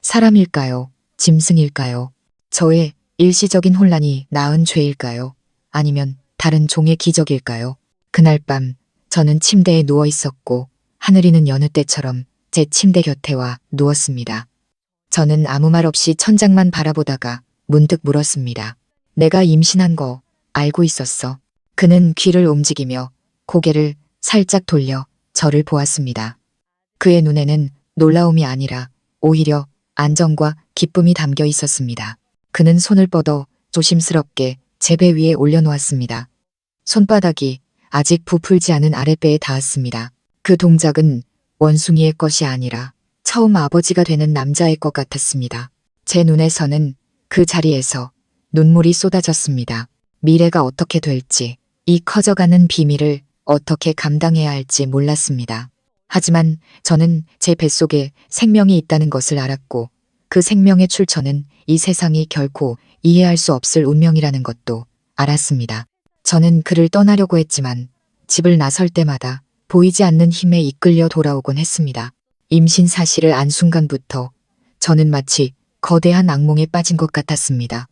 A: 사람일까요? 짐승일까요? 저의 일시적인 혼란이 낳은 죄일까요? 아니면 다른 종의 기적일까요? 그날 밤 저는 침대에 누워 있었고 하늘이는 여느 때처럼 제 침대 곁에 와 누웠습니다. 저는 아무 말 없이 천장만 바라보다가 문득 물었습니다. 내가 임신한 거 알고 있었어. 그는 귀를 움직이며 고개를 살짝 돌려 저를 보았습니다. 그의 눈에는 놀라움이 아니라 오히려 안정과 기쁨이 담겨 있었습니다. 그는 손을 뻗어 조심스럽게 제 배 위에 올려놓았습니다. 손바닥이 아직 부풀지 않은 아랫배에 닿았습니다. 그 동작은 원숭이의 것이 아니라 처음 아버지가 되는 남자의 것 같았습니다. 제 눈에서는 그 자리에서 눈물이 쏟아졌습니다. 미래가 어떻게 될지, 이 커져가는 비밀을 어떻게 감당해야 할지 몰랐습니다. 하지만 저는 제 뱃속에 생명이 있다는 것을 알았고 그 생명의 출처는 이 세상이 결코 이해할 수 없을 운명이라는 것도 알았습니다. 저는 그를 떠나려고 했지만 집을 나설 때마다 보이지 않는 힘에 이끌려 돌아오곤 했습니다. 임신 사실을 안 순간부터 저는 마치 거대한 악몽에 빠진 것 같았습니다.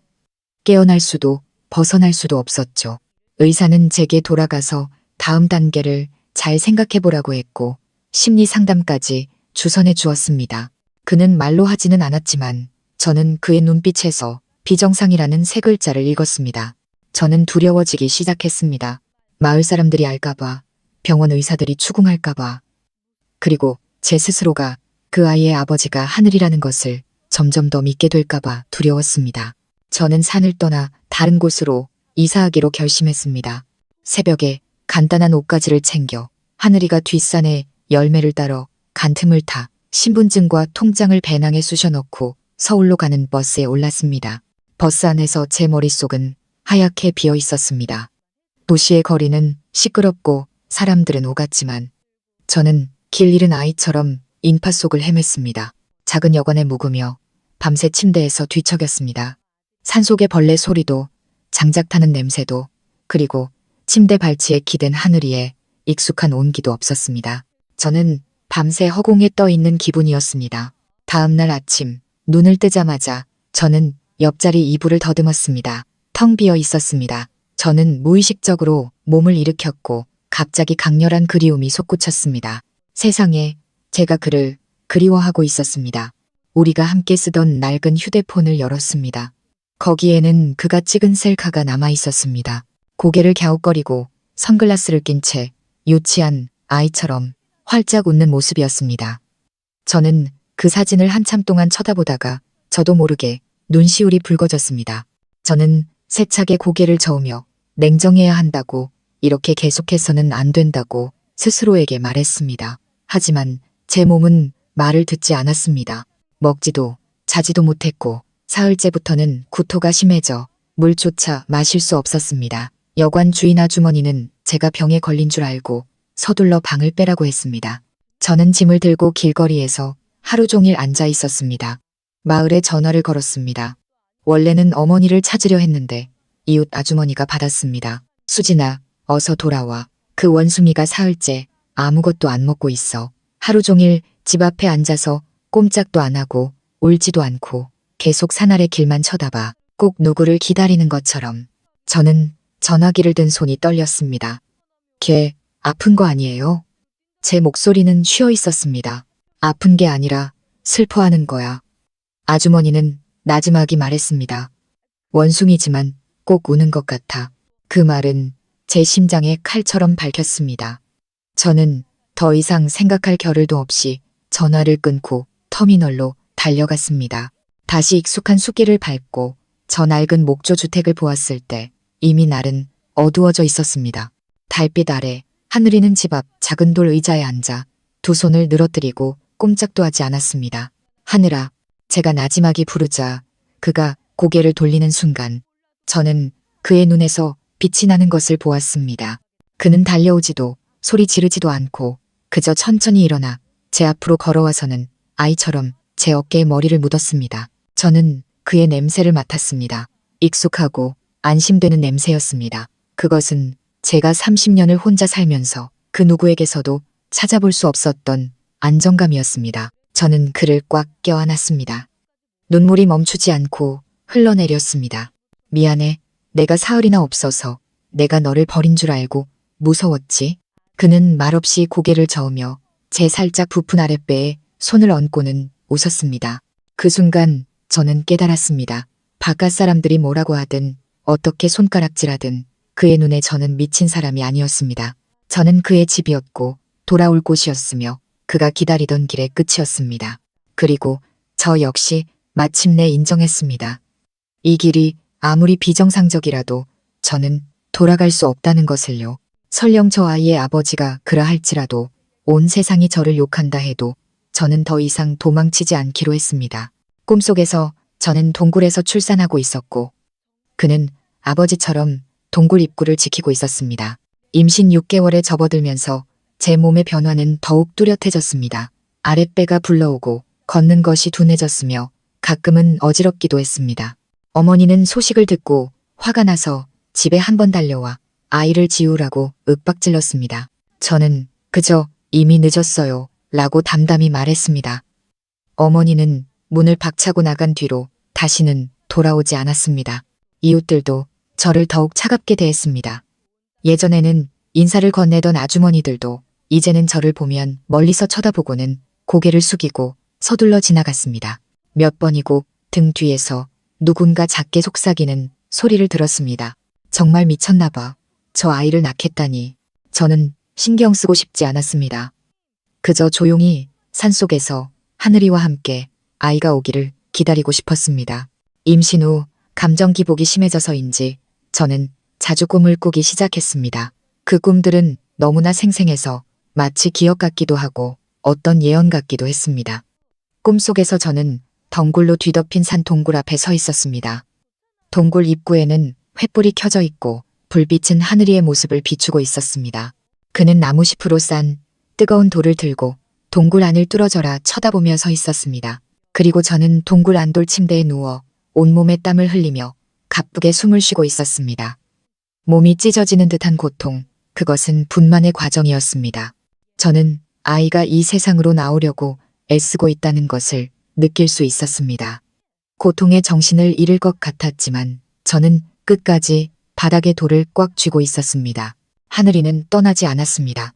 A: 깨어날 수도 벗어날 수도 없었죠. 의사는 제게 돌아가서 다음 단계를 잘 생각해 보라고 했고 심리 상담까지 주선해 주었습니다. 그는 말로 하지는 않았지만 저는 그의 눈빛에서 비정상이라는 세 글자를 읽었습니다. 저는 두려워지기 시작했습니다. 마을 사람들이 알까봐, 병원 의사들이 추궁할까봐, 그리고 제 스스로가 그 아이의 아버지가 하늘이라는 것을 점점 더 믿게 될까봐 두려웠습니다. 저는 산을 떠나 다른 곳으로 이사하기로 결심했습니다. 새벽에 간단한 옷가지를 챙겨 하늘이가 뒷산에 열매를 따러 간 틈을 타 신분증과 통장을 배낭에 쑤셔넣고 서울로 가는 버스에 올랐습니다. 버스 안에서 제 머릿속은 하얗게 비어 있었습니다. 도시의 거리는 시끄럽고 사람들은 오갔지만 저는 길 잃은 아이처럼 인파 속을 헤맸습니다. 작은 여관에 묵으며 밤새 침대에서 뒤척였습니다. 산속의 벌레 소리도 장작 타는 냄새도 그리고 침대 발치에 기댄 하늘이에 익숙한 온기도 없었습니다. 저는 밤새 허공에 떠 있는 기분이었습니다. 다음날 아침 눈을 뜨자마자 저는 옆자리 이불을 더듬었습니다. 텅 비어 있었습니다. 저는 무의식적으로 몸을 일으켰고 갑자기 강렬한 그리움이 솟구쳤습니다. 세상에 제가 그를 그리워하고 있었습니다. 우리가 함께 쓰던 낡은 휴대폰을 열었습니다. 거기에는 그가 찍은 셀카가 남아 있었습니다. 고개를 갸웃거리고 선글라스를 낀 채 유치한 아이처럼 활짝 웃는 모습이었습니다. 저는 그 사진을 한참 동안 쳐다보다가 저도 모르게 눈시울이 붉어졌습니다. 저는 세차게 고개를 저으며 냉정해야 한다고, 이렇게 계속해서는 안 된다고 스스로에게 말했습니다. 하지만 제 몸은 말을 듣지 않았습니다. 먹지도 자지도 못했고 사흘째부터는 구토가 심해져 물조차 마실 수 없었습니다. 여관 주인 아주머니는 제가 병에 걸린 줄 알고 서둘러 방을 빼라고 했습니다. 저는 짐을 들고 길거리에서 하루 종일 앉아 있었습니다. 마을에 전화를 걸었습니다. 원래는 어머니를 찾으려 했는데 이웃 아주머니가 받았습니다. 수진아, 어서 돌아와. 그 원숭이가 사흘째 아무것도 안 먹고 있어. 하루 종일 집 앞에 앉아서 꼼짝도 안 하고 울지도 않고 계속 산 아래 길만 쳐다봐. 꼭 누구를 기다리는 것처럼. 저는 전화기를 든 손이 떨렸습니다. 걔 아픈 거 아니에요? 제 목소리는 쉬어 있었습니다. 아픈 게 아니라 슬퍼하는 거야. 아주머니는 나지막이 말했습니다. 원숭이지만 꼭 우는 것 같아. 그 말은 제 심장에 칼처럼 밝혔습니다. 저는 더 이상 생각할 겨를도 없이 전화를 끊고 터미널로 달려갔습니다. 다시 익숙한 숲길을 밟고 저 낡은 목조주택을 보았을 때 이미 날은 어두워져 있었습니다. 달빛 아래 하늘이는 집 앞 작은 돌 의자에 앉아 두 손을 늘어뜨리고 꼼짝도 하지 않았습니다. 하늘아, 제가 나지막이 부르자 그가 고개를 돌리는 순간 저는 그의 눈에서 빛이 나는 것을 보았습니다. 그는 달려오지도 소리 지르지도 않고 그저 천천히 일어나 제 앞으로 걸어와서는 아이처럼 제 어깨에 머리를 묻었습니다. 저는 그의 냄새를 맡았습니다. 익숙하고 안심되는 냄새였습니다. 그것은 제가 30년을 혼자 살면서 그 누구에게서도 찾아볼 수 없었던 안정감이었습니다. 저는 그를 꽉 껴안았습니다. 눈물이 멈추지 않고 흘러내렸습니다. 미안해. 내가 사흘이나 없어서 내가 너를 버린 줄 알고 무서웠지. 그는 말없이 고개를 저으며 제 살짝 부푼 아랫배에 손을 얹고는 웃었습니다. 그 순간 저는 깨달았습니다. 바깥 사람들이 뭐라고 하든 어떻게 손가락질하든 그의 눈에 저는 미친 사람이 아니었습니다. 저는 그의 집이었고 돌아올 곳이었으며 그가 기다리던 길의 끝이었습니다. 그리고 저 역시 마침내 인정했습니다. 이 길이 아무리 비정상적이라도 저는 돌아갈 수 없다는 것을요. 설령 저 아이의 아버지가 그라 할지라도 온 세상이 저를 욕한다 해도 저는 더 이상 도망치지 않기로 했습니다. 꿈속에서 저는 동굴에서 출산하고 있었고 그는 아버지처럼 동굴 입구를 지키고 있었습니다. 임신 6개월에 접어들면서 제 몸의 변화는 더욱 뚜렷해졌습니다. 아랫배가 불러오고 걷는 것이 둔해졌으며 가끔은 어지럽기도 했습니다. 어머니는 소식을 듣고 화가 나서 집에 한 번 달려와 아이를 지우라고 윽박질렀습니다. 저는 그저 이미 늦었어요 라고 담담히 말했습니다. 어머니는 문을 박차고 나간 뒤로 다시는 돌아오지 않았습니다. 이웃들도 저를 더욱 차갑게 대했습니다. 예전에는 인사를 건네던 아주머니들도 이제는 저를 보면 멀리서 쳐다보고는 고개를 숙이고 서둘러 지나갔습니다. 몇 번이고 등 뒤에서 누군가 작게 속삭이는 소리를 들었습니다. 정말 미쳤나 봐. 저 아이를 낳겠다니. 저는 신경 쓰고 싶지 않았습니다. 그저 조용히 산속에서 하늘이와 함께 아이가 오기를 기다리고 싶었습니다. 임신 후 감정 기복이 심해져서인지 저는 자주 꿈을 꾸기 시작했습니다. 그 꿈들은 너무나 생생해서 마치 기억 같기도 하고 어떤 예언 같기도 했습니다. 꿈속에서 저는 덩굴로 뒤덮인 산 동굴 앞에 서 있었습니다. 동굴 입구에는 횃불이 켜져 있고 불빛은 하늘이의 모습을 비추고 있었습니다. 그는 나무잎으로 싼 뜨거운 돌을 들고 동굴 안을 뚫어져라 쳐다보며 서 있었습니다. 그리고 저는 동굴 안돌 침대에 누워 온몸에 땀을 흘리며 가쁘게 숨을 쉬고 있었습니다. 몸이 찢어지는 듯한 고통, 그것은 분만의 과정이었습니다. 저는 아이가 이 세상으로 나오려고 애쓰고 있다는 것을 느낄 수 있었습니다. 고통에 정신을 잃을 것 같았지만 저는 끝까지 바닥에 돌을 꽉 쥐고 있었습니다. 하늘이는 떠나지 않았습니다.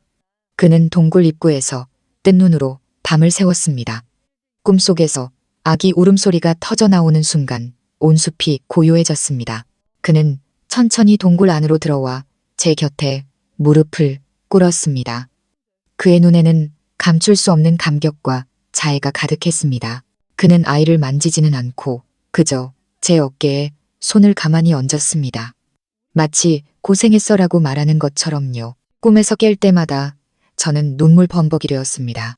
A: 그는 동굴 입구에서 뜬 눈으로 밤을 새웠습니다. 꿈속에서 아기 울음소리가 터져 나오는 순간 온 숲이 고요해졌습니다. 그는 천천히 동굴 안으로 들어와 제 곁에 무릎을 꿇었습니다. 그의 눈에는 감출 수 없는 감격과 자애가 가득했습니다. 그는 아이를 만지지는 않고 그저 제 어깨에 손을 가만히 얹었습니다. 마치 고생했어라고 말하는 것처럼요. 꿈에서 깰 때마다 저는 눈물 범벅이되었습니다.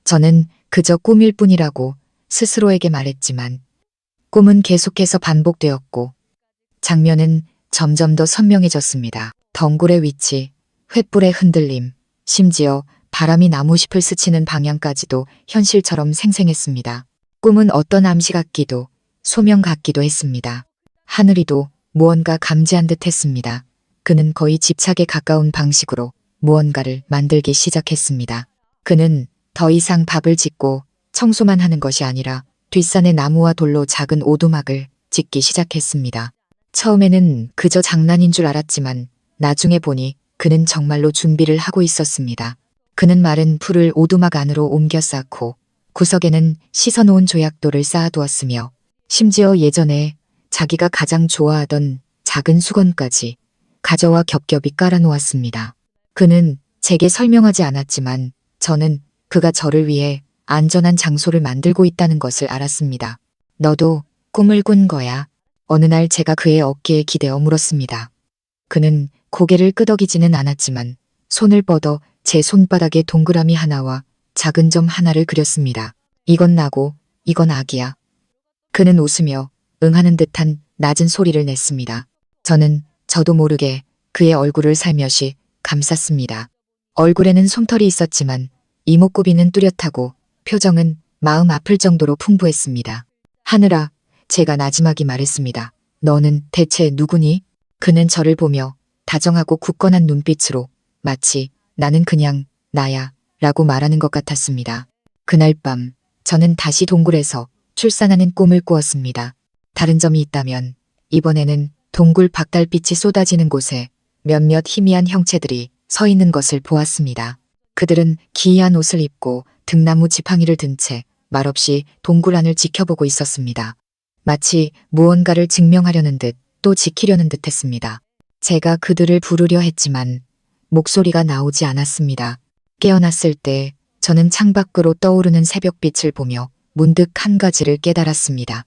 A: 저는 그저 꿈일 뿐이라고 스스로에게 말했지만 꿈은 계속해서 반복되었고 장면은 점점 더 선명해졌습니다. 덩굴의 위치, 횃불의 흔들림, 심지어 바람이 나무잎을 스치는 방향까지도 현실처럼 생생했습니다. 꿈은 어떤 암시 같기도 소명 같기도 했습니다. 하늘이도 무언가 감지한 듯 했습니다. 그는 거의 집착에 가까운 방식으로 무언가를 만들기 시작했습니다. 그는 더 이상 밥을 짓고 청소만 하는 것이 아니라 뒷산의 나무와 돌로 작은 오두막을 짓기 시작했습니다. 처음에는 그저 장난인 줄 알았지만 나중에 보니 그는 정말로 준비를 하고 있었습니다. 그는 마른 풀을 오두막 안으로 옮겨 쌓고 구석에는 씻어놓은 조약돌을 쌓아두었으며 심지어 예전에 자기가 가장 좋아하던 작은 수건까지 가져와 겹겹이 깔아놓았습니다. 그는 제게 설명하지 않았지만 저는 그가 저를 위해 안전한 장소를 만들고 있다는 것을 알았습니다. 너도 꿈을 꾼 거야. 어느 날 제가 그의 어깨에 기대어 물었습니다. 그는 고개를 끄덕이지는 않았지만 손을 뻗어 제 손바닥에 동그라미 하나와 작은 점 하나를 그렸습니다. 이건 나고 이건 아기야. 그는 웃으며 응하는 듯한 낮은 소리를 냈습니다. 저는 저도 모르게 그의 얼굴을 살며시 감쌌습니다. 얼굴에는 솜털이 있었지만 이목구비는 뚜렷하고 표정은 마음 아플 정도로 풍부했습니다. 하늘아, 제가 나지막이 말했습니다. 너는 대체 누구니? 그는 저를 보며 다정하고 굳건한 눈빛으로 마치 나는 그냥 나야 라고 말하는 것 같았습니다. 그날 밤 저는 다시 동굴에서 출산하는 꿈을 꾸었습니다. 다른 점이 있다면 이번에는 동굴 박달빛이 쏟아지는 곳에 몇몇 희미한 형체들이 서 있는 것을 보았습니다. 그들은 기이한 옷을 입고 등나무 지팡이를 든 채 말없이 동굴 안을 지켜보고 있었습니다. 마치 무언가를 증명하려는 듯 또 지키려는 듯 했습니다. 제가 그들을 부르려 했지만 목소리가 나오지 않았습니다. 깨어났을 때 저는 창밖으로 떠오르는 새벽빛을 보며 문득 한 가지를 깨달았습니다.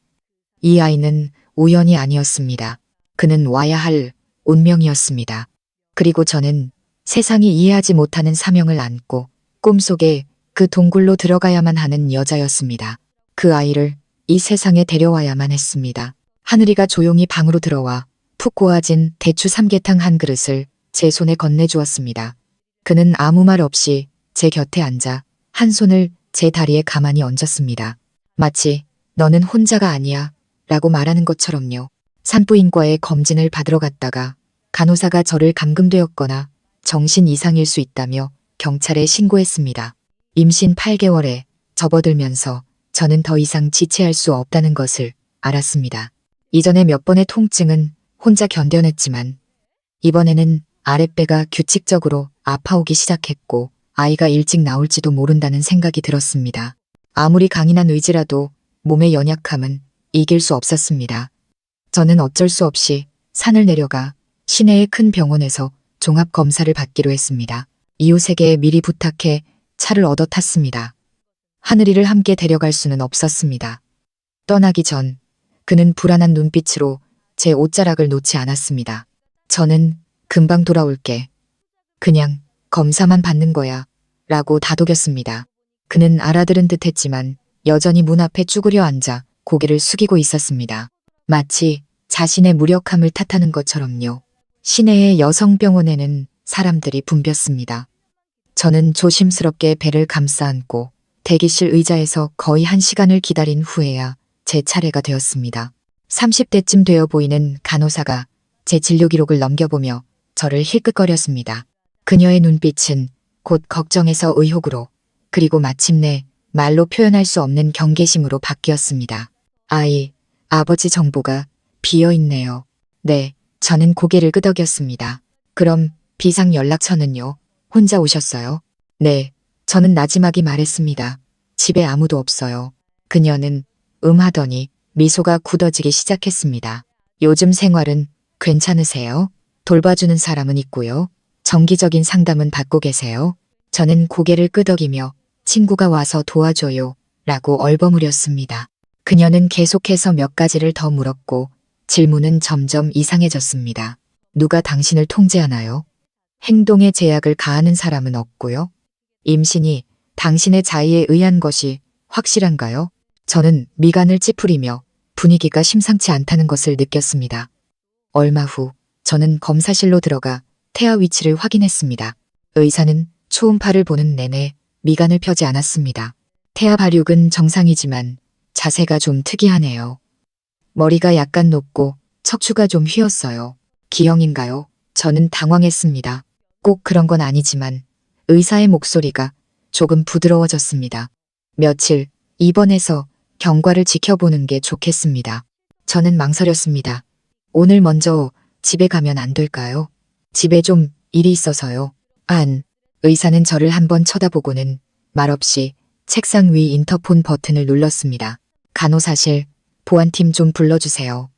A: 이 아이는 우연이 아니었습니다. 그는 와야 할 운명이었습니다. 그리고 저는 세상이 이해하지 못하는 사명을 안고 꿈속에 그 동굴로 들어가야만 하는 여자였습니다. 그 아이를 이 세상에 데려와야만 했습니다. 하늘이가 조용히 방으로 들어와 푹 고아진 대추 삼계탕 한 그릇을 제 손에 건네주었습니다. 그는 아무 말 없이 제 곁에 앉아 한 손을 제 다리에 가만히 얹었습니다. 마치 너는 혼자가 아니야 라고 말하는 것처럼요. 산부인과에 검진을 받으러 갔다가 간호사가 저를 감금되었거나 정신 이상일 수 있다며 경찰에 신고했습니다. 임신 8개월에 접어들면서 저는 더 이상 지체할 수 없다는 것을 알았습니다. 이전에 몇 번의 통증은 혼자 견뎌냈지만 이번에는 아랫배가 규칙적으로 아파오기 시작했고 아이가 일찍 나올지도 모른다는 생각이 들었습니다. 아무리 강인한 의지라도 몸의 연약함은 이길 수 없었습니다. 저는 어쩔 수 없이 산을 내려가 시내의 큰 병원에서 종합검사를 받기로 했습니다. 이웃에게 미리 부탁해 차를 얻어 탔습니다. 하늘이를 함께 데려갈 수는 없었습니다. 떠나기 전 그는 불안한 눈빛으로 제 옷자락을 놓지 않았습니다. 저는 금방 돌아올게. 그냥 검사만 받는 거야. 라고 다독였습니다. 그는 알아들은 듯 했지만 여전히 문 앞에 쭈그려 앉아 고개를 숙이고 있었습니다. 마치 자신의 무력함을 탓하는 것처럼요. 시내의 여성병원에는 사람들이 붐볐습니다. 저는 조심스럽게 배를 감싸 안고 대기실 의자에서 거의 1시간을 기다린 후에야 제 차례가 되었습니다. 30대쯤 되어 보이는 간호사가 제 진료 기록을 넘겨보며 저를 힐끗거렸습니다. 그녀의 눈빛은 곧 걱정에서 의혹으로 그리고 마침내 말로 표현할 수 없는 경계심으로 바뀌었습니다. 아버지 정보가 비어있네요. 네, 저는 고개를 끄덕였습니다. 그럼 비상 연락처는요? 혼자 오셨어요? 네, 저는 나지막이 말했습니다. 집에 아무도 없어요. 그녀는 하더니 미소가 굳어지기 시작했습니다. 요즘 생활은 괜찮으세요? 돌봐주는 사람은 있고요. 정기적인 상담은 받고 계세요? 저는 고개를 끄덕이며 친구가 와서 도와줘요 라고 얼버무렸습니다. 그녀는 계속해서 몇 가지를 더 물었고 질문은 점점 이상해졌습니다. 누가 당신을 통제하나요? 행동에 제약을 가하는 사람은 없고요. 임신이 당신의 자의에 의한 것이 확실한가요? 저는 미간을 찌푸리며 분위기가 심상치 않다는 것을 느꼈습니다. 얼마 후 저는 검사실로 들어가 태아 위치를 확인했습니다. 의사는 초음파를 보는 내내 미간을 펴지 않았습니다. 태아 발육은 정상이지만 자세가 좀 특이하네요. 머리가 약간 높고 척추가 좀 휘었어요. 기형인가요? 저는 당황했습니다. 꼭 그런 건 아니지만 의사의 목소리가 조금 부드러워졌습니다. 며칠 입원해서 경과를 지켜보는 게 좋겠습니다. 저는 망설였습니다. 오늘 먼저 집에 가면 안 될까요? 집에 좀 일이 있어서요. 의사는 저를 한번 쳐다보고는 말없이 책상 위 인터폰 버튼을 눌렀습니다. 간호사실, 보안팀 좀 불러주세요.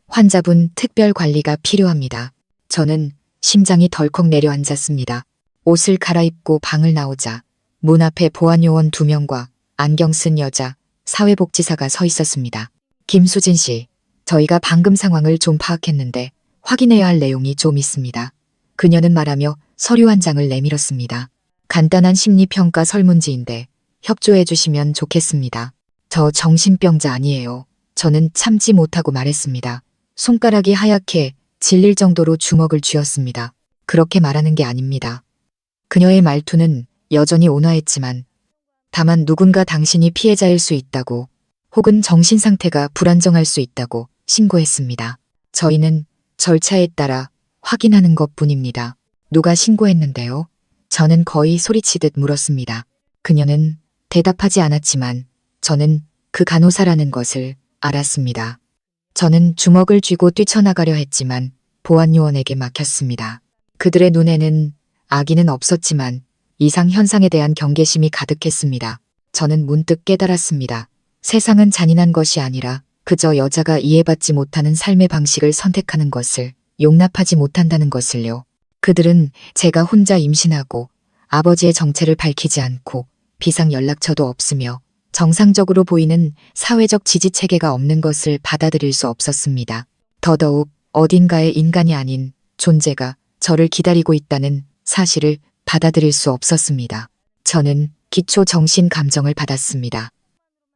A: 환자분 특별 관리가 필요합니다. 저는 심장이 덜컥 내려앉았습니다. 옷을 갈아입고 방을 나오자 문 앞에 보안요원 2명과 안경 쓴 여자 사회복지사가 서 있었습니다. 김수진 씨, 저희가 방금 상황을 좀 파악했는데 확인해야 할 내용이 좀 있습니다. 그녀는 말하며 서류 한 장을 내밀었습니다. 간단한 심리평가 설문지인데 협조해 주시면 좋겠습니다. 저 정신병자 아니에요. 저는 참지 못하고 말했습니다. 손가락이 하얗게 질릴 정도로 주먹을 쥐었습니다. 그렇게 말하는 게 아닙니다. 그녀의 말투는 여전히 온화했지만 다만 누군가 당신이 피해자일 수 있다고 혹은 정신 상태가 불안정할 수 있다고 신고했습니다. 저희는 절차에 따라 확인하는 것뿐입니다. 누가 신고했는데요? 저는 거의 소리치듯 물었습니다. 그녀는 대답하지 않았지만 저는 그 간호사라는 것을 알았습니다. 저는 주먹을 쥐고 뛰쳐나가려 했지만 보안요원에게 막혔습니다. 그들의 눈에는 악의는 없었지만 이상 현상에 대한 경계심이 가득했습니다. 저는 문득 깨달았습니다. 세상은 잔인한 것이 아니라 그저 여자가 이해받지 못하는 삶의 방식을 선택하는 것을 용납하지 못한다는 것을요. 그들은 제가 혼자 임신하고 아버지의 정체를 밝히지 않고 비상 연락처도 없으며 정상적으로 보이는 사회적 지지 체계가 없는 것을 받아들일 수 없었습니다. 더더욱 어딘가의 인간이 아닌 존재가 저를 기다리고 있다는 사실을 받아들일 수 없었습니다. 저는 기초 정신 감정을 받았습니다.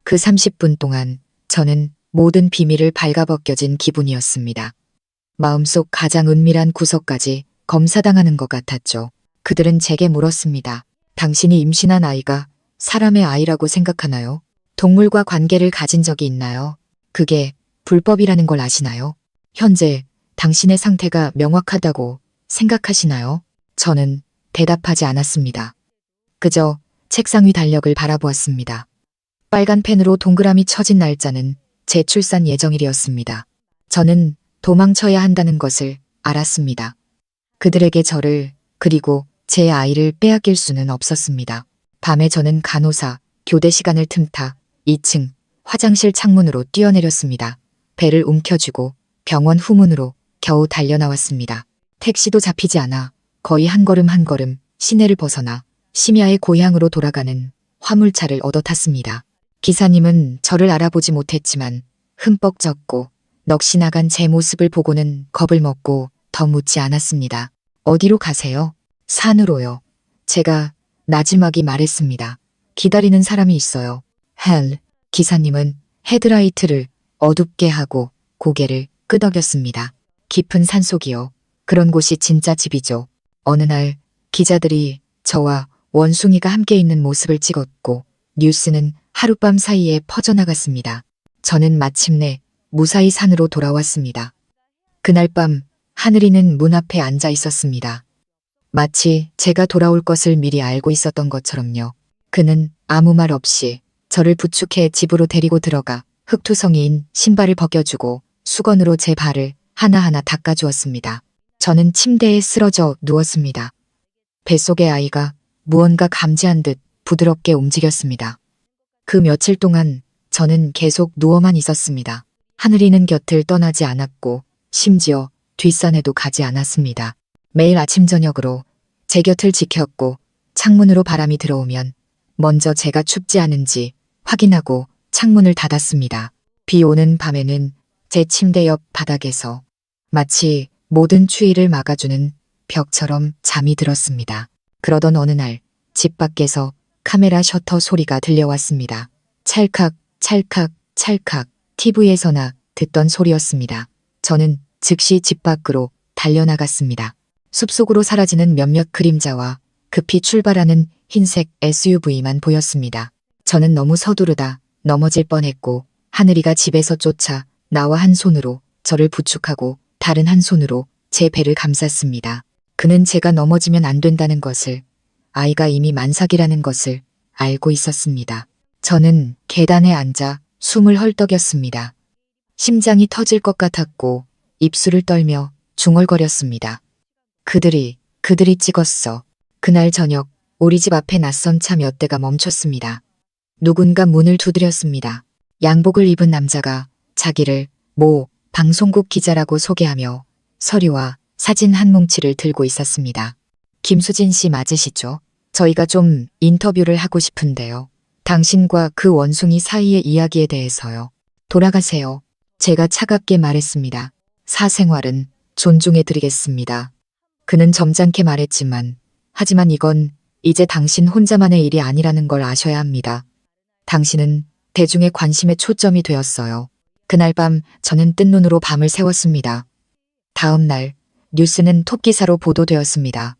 A: 그 30분 동안 저는 모든 비밀을 발가벗겨진 기분이었습니다. 마음속 가장 은밀한 구석까지 검사당하는 것 같았죠. 그들은 제게 물었습니다. 당신이 임신한 아이가 사람의 아이라고 생각하나요? 동물과 관계를 가진 적이 있나요? 그게 불법이라는 걸 아시나요? 현재 당신의 상태가 명확하다고 생각하시나요? 저는 대답하지 않았습니다. 그저 책상 위 달력을 바라보았습니다. 빨간 펜으로 동그라미 쳐진 날짜는 제 출산 예정일이었습니다. 저는 도망쳐야 한다는 것을 알았습니다. 그들에게 저를 그리고 제 아이를 빼앗길 수는 없었습니다. 밤에 저는 간호사 교대 시간을 틈타 2층 화장실 창문으로 뛰어내렸습니다. 배를 움켜쥐고 병원 후문으로 겨우 달려나왔습니다. 택시도 잡히지 않아 거의 한 걸음 한 걸음 시내를 벗어나 심야의 고향으로 돌아가는 화물차를 얻어 탔습니다. 기사님은 저를 알아보지 못했지만 흠뻑 젖고 넋이 나간 제 모습을 보고는 겁을 먹고 더 묻지 않았습니다. 어디로 가세요? 산으로요. 제가 나지막이 말했습니다. 기다리는 사람이 있어요. 헬. 기사님은 헤드라이트를 어둡게 하고 고개를 끄덕였습니다. 깊은 산속이요. 그런 곳이 진짜 집이죠. 어느 날 기자들이 저와 원숭이가 함께 있는 모습을 찍었고 뉴스는 하룻밤 사이에 퍼져나갔습니다. 저는 마침내 무사히 산으로 돌아왔습니다. 그날 밤 하늘이는 문 앞에 앉아 있었습니다. 마치 제가 돌아올 것을 미리 알고 있었던 것처럼요. 그는 아무 말 없이 저를 부축해 집으로 데리고 들어가 흙투성이인 신발을 벗겨주고 수건으로 제 발을 하나하나 닦아주었습니다. 저는 침대에 쓰러져 누웠습니다. 뱃속의 아이가 무언가 감지한 듯 부드럽게 움직였습니다. 그 며칠 동안 저는 계속 누워만 있었습니다. 하늘이는 곁을 떠나지 않았고 심지어 뒷산에도 가지 않았습니다. 매일 아침 저녁으로 제 곁을 지켰고 창문으로 바람이 들어오면 먼저 제가 춥지 않은지 확인하고 창문을 닫았습니다. 비 오는 밤에는 제 침대 옆 바닥에서 마치 모든 추위를 막아주는 벽처럼 잠이 들었습니다. 그러던 어느 날 집 밖에서 카메라 셔터 소리가 들려왔습니다. 찰칵, 찰칵, 찰칵 TV에서나 듣던 소리였습니다. 저는 즉시 집 밖으로 달려나갔습니다. 숲속으로 사라지는 몇몇 그림자와 급히 출발하는 흰색 SUV만 보였습니다. 저는 너무 서두르다 넘어질 뻔했고 하늘이가 집에서 쫓아 나와 한 손으로 저를 부축하고 다른 한 손으로 제 배를 감쌌습니다. 그는 제가 넘어지면 안 된다는 것을, 아이가 이미 만삭이라는 것을 알고 있었습니다. 저는 계단에 앉아 숨을 헐떡였습니다. 심장이 터질 것 같았고 입술을 떨며 중얼거렸습니다. 그들이 찍었어. 그날 저녁 우리 집 앞에 낯선 차 몇 대가 멈췄습니다. 누군가 문을 두드렸습니다. 양복을 입은 남자가 자기를 모 방송국 기자라고 소개하며 서류와 사진 한 뭉치를 들고 있었습니다. 김수진 씨 맞으시죠? 저희가 좀 인터뷰를 하고 싶은데요. 당신과 그 원숭이 사이의 이야기에 대해서요. 돌아가세요. 제가 차갑게 말했습니다. 사생활은 존중해드리겠습니다. 그는 점잖게 말했지만, 하지만 이건 이제 당신 혼자만의 일이 아니라는 걸 아셔야 합니다. 당신은 대중의 관심의 초점이 되었어요. 그날 밤 저는 뜬 눈으로 밤을 새웠습니다. 다음 날 뉴스는 톱기사로 보도되었습니다.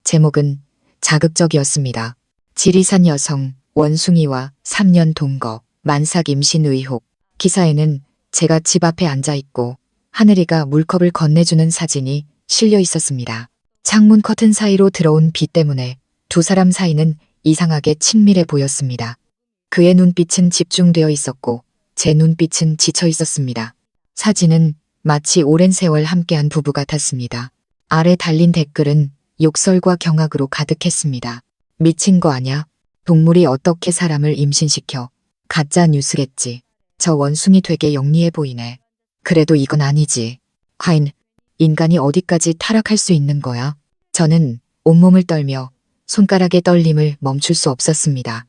A: 제목은 자극적이었습니다. 지리산 여성 원숭이와 3년 동거 만삭 임신 의혹. 기사에는 제가 집 앞에 앉아 있고 하늘이가 물컵을 건네주는 사진이 실려 있었습니다. 창문 커튼 사이로 들어온 빛 때문에 두 사람 사이는 이상하게 친밀해 보였습니다. 그의 눈빛은 집중되어 있었고 제 눈빛은 지쳐 있었습니다. 사진은 마치 오랜 세월 함께한 부부 같았습니다. 아래 달린 댓글은 욕설과 경악으로 가득했습니다. 미친 거 아냐? 동물이 어떻게 사람을 임신시켜? 가짜 뉴스겠지. 저 원숭이 되게 영리해 보이네. 그래도 이건 아니지. 과연 인간이 어디까지 타락할 수 있는 거야? 저는 온몸을 떨며 손가락의 떨림을 멈출 수 없었습니다.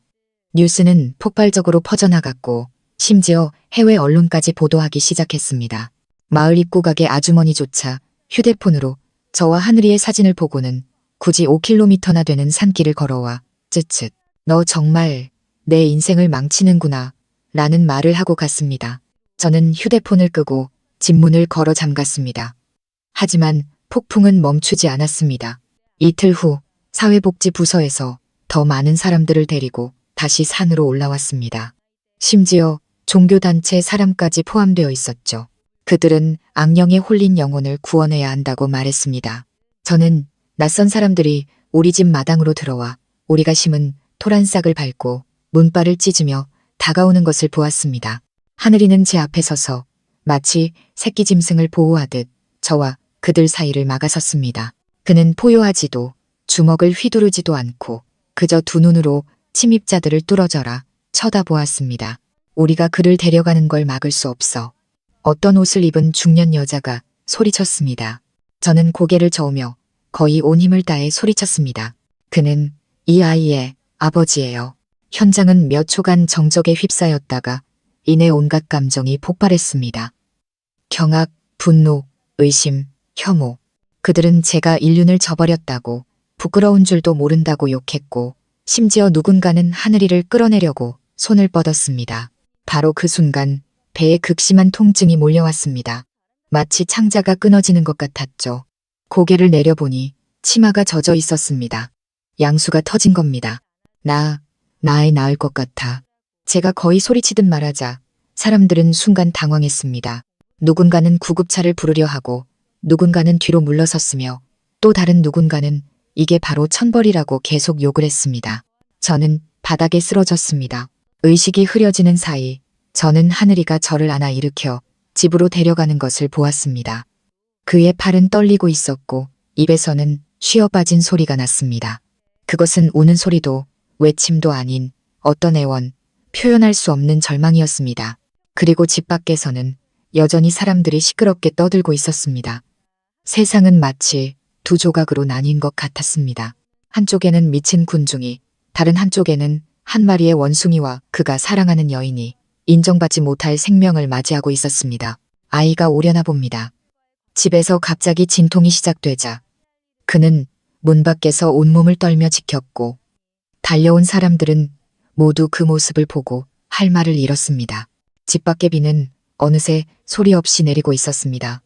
A: 뉴스는 폭발적으로 퍼져나갔고 심지어 해외 언론까지 보도하기 시작했습니다. 마을 입구각의 아주머니조차 휴대폰으로 저와 하늘이의 사진을 보고는 굳이 5km나 되는 산길을 걸어와 쯧쯧 너 정말 내 인생을 망치는구나 라는 말을 하고 갔습니다. 저는 휴대폰을 끄고 집 문을 걸어 잠갔습니다. 하지만 폭풍은 멈추지 않았습니다. 이틀 후 사회복지부서에서 더 많은 사람들을 데리고 다시 산으로 올라왔습니다. 심지어 종교단체 사람까지 포함되어 있었죠. 그들은 악령에 홀린 영혼을 구원해야 한다고 말했습니다. 저는 낯선 사람들이 우리 집 마당으로 들어와 우리가 심은 토란싹을 밟고 문발을 찢으며 다가오는 것을 보았습니다. 하늘이는 제 앞에 서서 마치 새끼 짐승을 보호하듯 저와 그들 사이를 막아섰습니다. 그는 포효하지도 주먹을 휘두르지도 않고 그저 두 눈으로 침입자들을 뚫어져라 쳐다보았습니다. 우리가 그를 데려가는 걸 막을 수 없어. 어떤 옷을 입은 중년 여자가 소리쳤습니다. 저는 고개를 저으며 거의 온 힘을 다해 소리쳤습니다. 그는 이 아이의 아버지예요. 현장은 몇 초간 정적에 휩싸였다가 이내 온갖 감정이 폭발했습니다. 경악, 분노, 의심, 혐오. 그들은 제가 인륜을 저버렸다고 부끄러운 줄도 모른다고 욕했고 심지어 누군가는 하늘이를 끌어내려고 손을 뻗었습니다. 바로 그 순간 배에 극심한 통증이 몰려왔습니다. 마치 창자가 끊어지는 것 같았죠. 고개를 내려보니 치마가 젖어 있었습니다. 양수가 터진 겁니다. 나에 나을 것 같아. 제가 거의 소리치듯 말하자 사람들은 순간 당황했습니다. 누군가는 구급차를 부르려 하고 누군가는 뒤로 물러섰으며 또 다른 누군가는 이게 바로 천벌이라고 계속 욕을 했습니다. 저는 바닥에 쓰러졌습니다. 의식이 흐려지는 사이 저는 하늘이가 저를 안아 일으켜 집으로 데려가는 것을 보았습니다. 그의 팔은 떨리고 있었고 입에서는 쉬어 빠진 소리가 났습니다. 그것은 우는 소리도 외침도 아닌 어떤 애원, 표현할 수 없는 절망이었습니다. 그리고 집 밖에서는 여전히 사람들이 시끄럽게 떠들고 있었습니다. 세상은 마치 두 조각으로 나뉜 것 같았습니다. 한쪽에는 미친 군중이, 다른 한쪽에는 한 마리의 원숭이와 그가 사랑하는 여인이 인정받지 못할 생명을 맞이하고 있었습니다. 아이가 오려나 봅니다. 집에서 갑자기 진통이 시작되자 그는 문 밖에서 온몸을 떨며 지켰고 달려온 사람들은 모두 그 모습을 보고 할 말을 잃었습니다. 집 밖의 비는 어느새 소리 없이 내리고 있었습니다.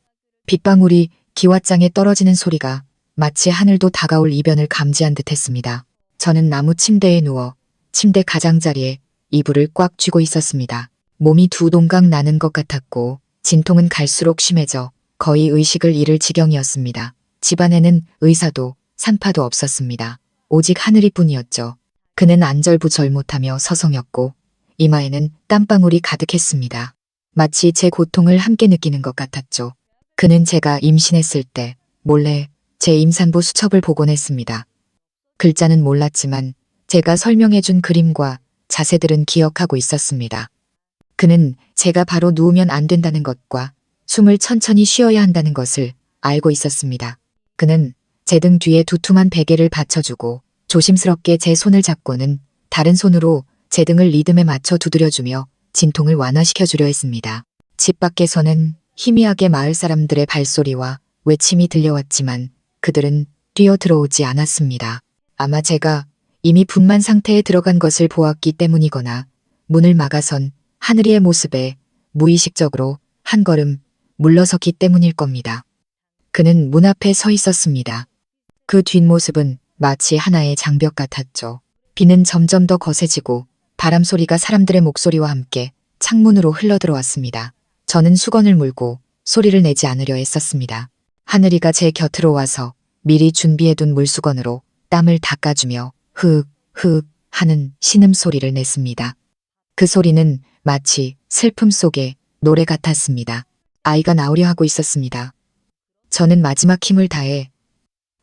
A: 빗방울이 기왓장에 떨어지는 소리가 마치 하늘도 다가올 이변을 감지한 듯 했습니다. 저는 나무 침대에 누워 침대 가장자리에 이불을 꽉 쥐고 있었습니다. 몸이 두 동강 나는 것 같았고 진통은 갈수록 심해져 거의 의식을 잃을 지경이었습니다. 집안에는 의사도 산파도 없었습니다. 오직 하늘이뿐이었죠. 그는 안절부절 못하며 서성였고 이마에는 땀방울이 가득했습니다. 마치 제 고통을 함께 느끼는 것 같았죠. 그는 제가 임신했을 때 몰래 제 임산부 수첩을 보곤 했습니다. 글자는 몰랐지만 제가 설명해준 그림과 자세들은 기억하고 있었습니다. 그는 제가 바로 누우면 안 된다는 것과 숨을 천천히 쉬어야 한다는 것을 알고 있었습니다. 그는 제 등 뒤에 두툼한 베개를 받쳐주고 조심스럽게 제 손을 잡고는 다른 손으로 제 등을 리듬에 맞춰 두드려주며 진통을 완화시켜주려 했습니다. 집 밖에서는 희미하게 마을 사람들의 발소리와 외침이 들려왔지만 그들은 뛰어들어오지 않았습니다. 아마 제가 이미 분만 상태에 들어간 것을 보았기 때문이거나 문을 막아선 하늘이의 모습에 무의식적으로 한 걸음 물러섰기 때문일 겁니다. 그는 문 앞에 서 있었습니다. 그 뒷모습은 마치 하나의 장벽 같았죠. 비는 점점 더 거세지고 바람 소리가 사람들의 목소리와 함께 창문으로 흘러들어왔습니다. 저는 수건을 물고 소리를 내지 않으려 애썼습니다. 하늘이가 제 곁으로 와서 미리 준비해둔 물수건으로 땀을 닦아주며 흑흑 하는 신음소리를 냈습니다. 그 소리는 마치 슬픔 속의 노래 같았습니다. 아이가 나오려 하고 있었습니다. 저는 마지막 힘을 다해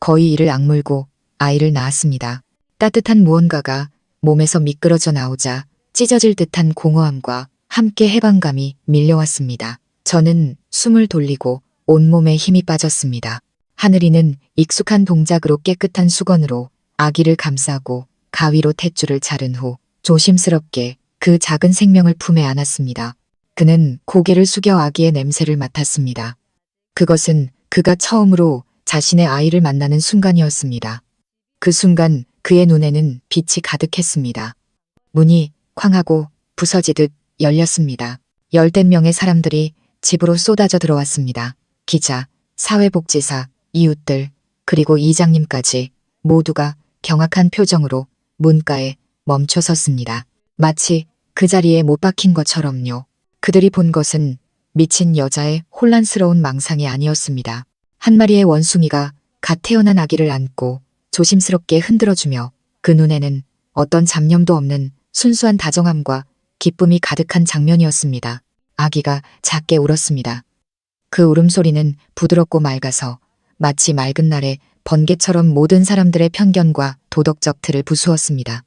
A: 거의 이를 악물고 아이를 낳았습니다. 따뜻한 무언가가 몸에서 미끄러져 나오자 찢어질 듯한 공허함과 함께 해방감이 밀려왔습니다. 저는 숨을 돌리고 온몸에 힘이 빠졌습니다. 하늘이는 익숙한 동작으로 깨끗한 수건으로 아기를 감싸고 가위로 탯줄을 자른 후 조심스럽게 그 작은 생명을 품에 안았습니다. 그는 고개를 숙여 아기의 냄새를 맡았습니다. 그것은 그가 처음으로 자신의 아이를 만나는 순간이었습니다. 그 순간 그의 눈에는 빛이 가득했습니다. 문이 쾅 하고 부서지듯 열렸습니다. 열댓 명의 사람들이 집으로 쏟아져 들어왔습니다. 기자, 사회복지사, 이웃들, 그리고 이장님까지 모두가 경악한 표정으로 문가에 멈춰 섰습니다. 마치 그 자리에 못 박힌 것처럼요. 그들이 본 것은 미친 여자의 혼란스러운 망상이 아니었습니다. 한 마리의 원숭이가 갓 태어난 아기를 안고 조심스럽게 흔들어주며 그 눈에는 어떤 잡념도 없는 순수한 다정함과 기쁨이 가득한 장면이었습니다. 아기가 작게 울었습니다. 그 울음소리는 부드럽고 맑아서 마치 맑은 날의 번개처럼 모든 사람들의 편견과 도덕적 틀을 부수었습니다.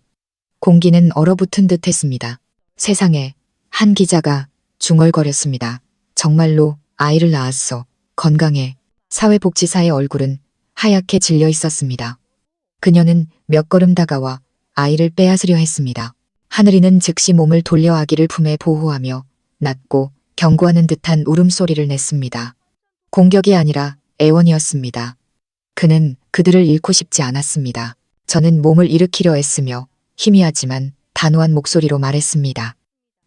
A: 공기는 얼어붙은 듯 했습니다. 세상에, 한 기자가 중얼거렸습니다. 정말로 아이를 낳았어. 건강해. 사회복지사의 얼굴은 하얗게 질려 있었습니다. 그녀는 몇 걸음 다가와 아이를 빼앗으려 했습니다. 하늘이는 즉시 몸을 돌려 아기를 품에 보호하며 낮고 경고하는 듯한 울음소리를 냈습니다. 공격이 아니라 애원이었습니다. 그는 그들을 잃고 싶지 않았습니다. 저는 몸을 일으키려 애쓰며 희미하지만 단호한 목소리로 말했습니다.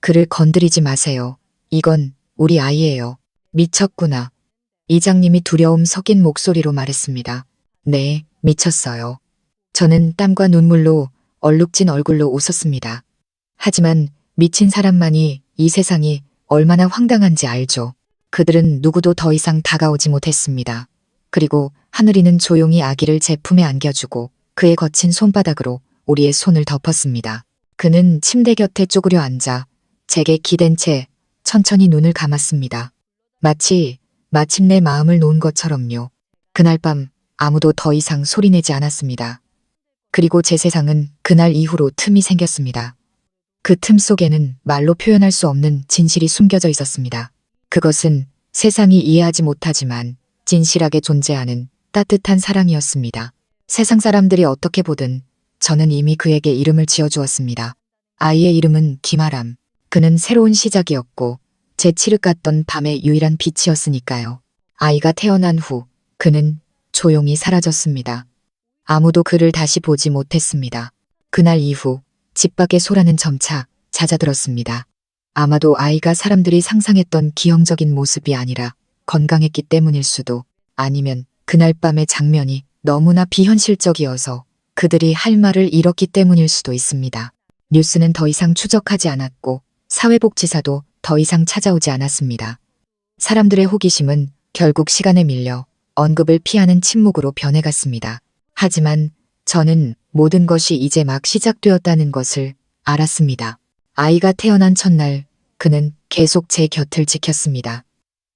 A: 그를 건드리지 마세요. 이건 우리 아이예요. 미쳤구나. 이장님이 두려움 섞인 목소리로 말했습니다. 네, 미쳤어요. 저는 땀과 눈물로 얼룩진 얼굴로 웃었습니다. 하지만 미친 사람만이 이 세상이 얼마나 황당한지 알죠. 그들은 누구도 더 이상 다가오지 못했습니다. 그리고 하늘이는 조용히 아기를 제 품에 안겨주고 그의 거친 손바닥으로 우리의 손을 덮었습니다. 그는 침대 곁에 쪼그려 앉아 제게 기댄 채 천천히 눈을 감았습니다. 마치 마침내 마음을 놓은 것처럼요. 그날 밤 아무도 더 이상 소리내지 않았습니다. 그리고 제 세상은 그날 이후로 틈이 생겼습니다. 그 틈 속에는 말로 표현할 수 없는 진실이 숨겨져 있었습니다. 그것은 세상이 이해하지 못하지만 진실하게 존재하는 따뜻한 사랑이었습니다. 세상 사람들이 어떻게 보든 저는 이미 그에게 이름을 지어주었습니다. 아이의 이름은 김아람. 그는 새로운 시작이었고 제 칠흑 같던 밤의 유일한 빛이었으니까요. 아이가 태어난 후 그는 조용히 사라졌습니다. 아무도 그를 다시 보지 못했습니다. 그날 이후 집 밖의 소란은 점차 잦아들었습니다. 아마도 아이가 사람들이 상상했던 기형적인 모습이 아니라 건강했기 때문일 수도, 아니면 그날 밤의 장면이 너무나 비현실적이어서 그들이 할 말을 잃었기 때문일 수도 있습니다. 뉴스는 더 이상 추적하지 않았고 사회복지사도 더 이상 찾아오지 않았습니다. 사람들의 호기심은 결국 시간에 밀려 언급을 피하는 침묵으로 변해갔습니다. 하지만 저는 모든 것이 이제 막 시작되었다는 것을 알았습니다. 아이가 태어난 첫날 그는 계속 제 곁을 지켰습니다.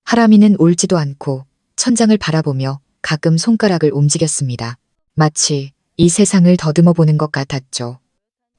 A: 하람이는 울지도 않고 천장을 바라보며 가끔 손가락을 움직였습니다. 마치 이 세상을 더듬어 보는 것 같았죠.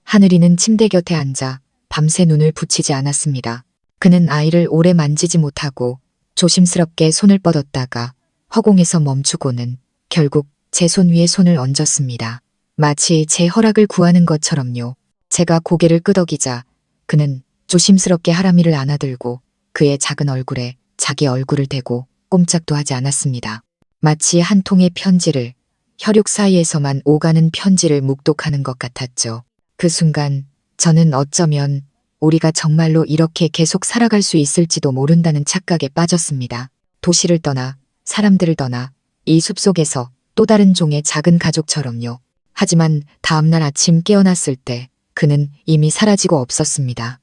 A: 하늘이는 침대 곁에 앉아 밤새 눈을 붙이지 않았습니다. 그는 아이를 오래 만지지 못하고 조심스럽게 손을 뻗었다가 허공에서 멈추고는 결국 제 손 위에 손을 얹었습니다. 마치 제 허락을 구하는 것처럼요. 제가 고개를 끄덕이자 그는 조심스럽게 하람이를 안아들고 그의 작은 얼굴에 자기 얼굴을 대고 꼼짝도 하지 않았습니다. 마치 한 통의 편지를, 혈육 사이에서만 오가는 편지를 묵독하는 것 같았죠. 그 순간 저는 어쩌면 우리가 정말로 이렇게 계속 살아갈 수 있을지도 모른다는 착각에 빠졌습니다. 도시를 떠나 사람들을 떠나 이 숲속에서 또 다른 종의 작은 가족처럼요. 하지만 다음날 아침 깨어났을 때 그는 이미 사라지고 없었습니다.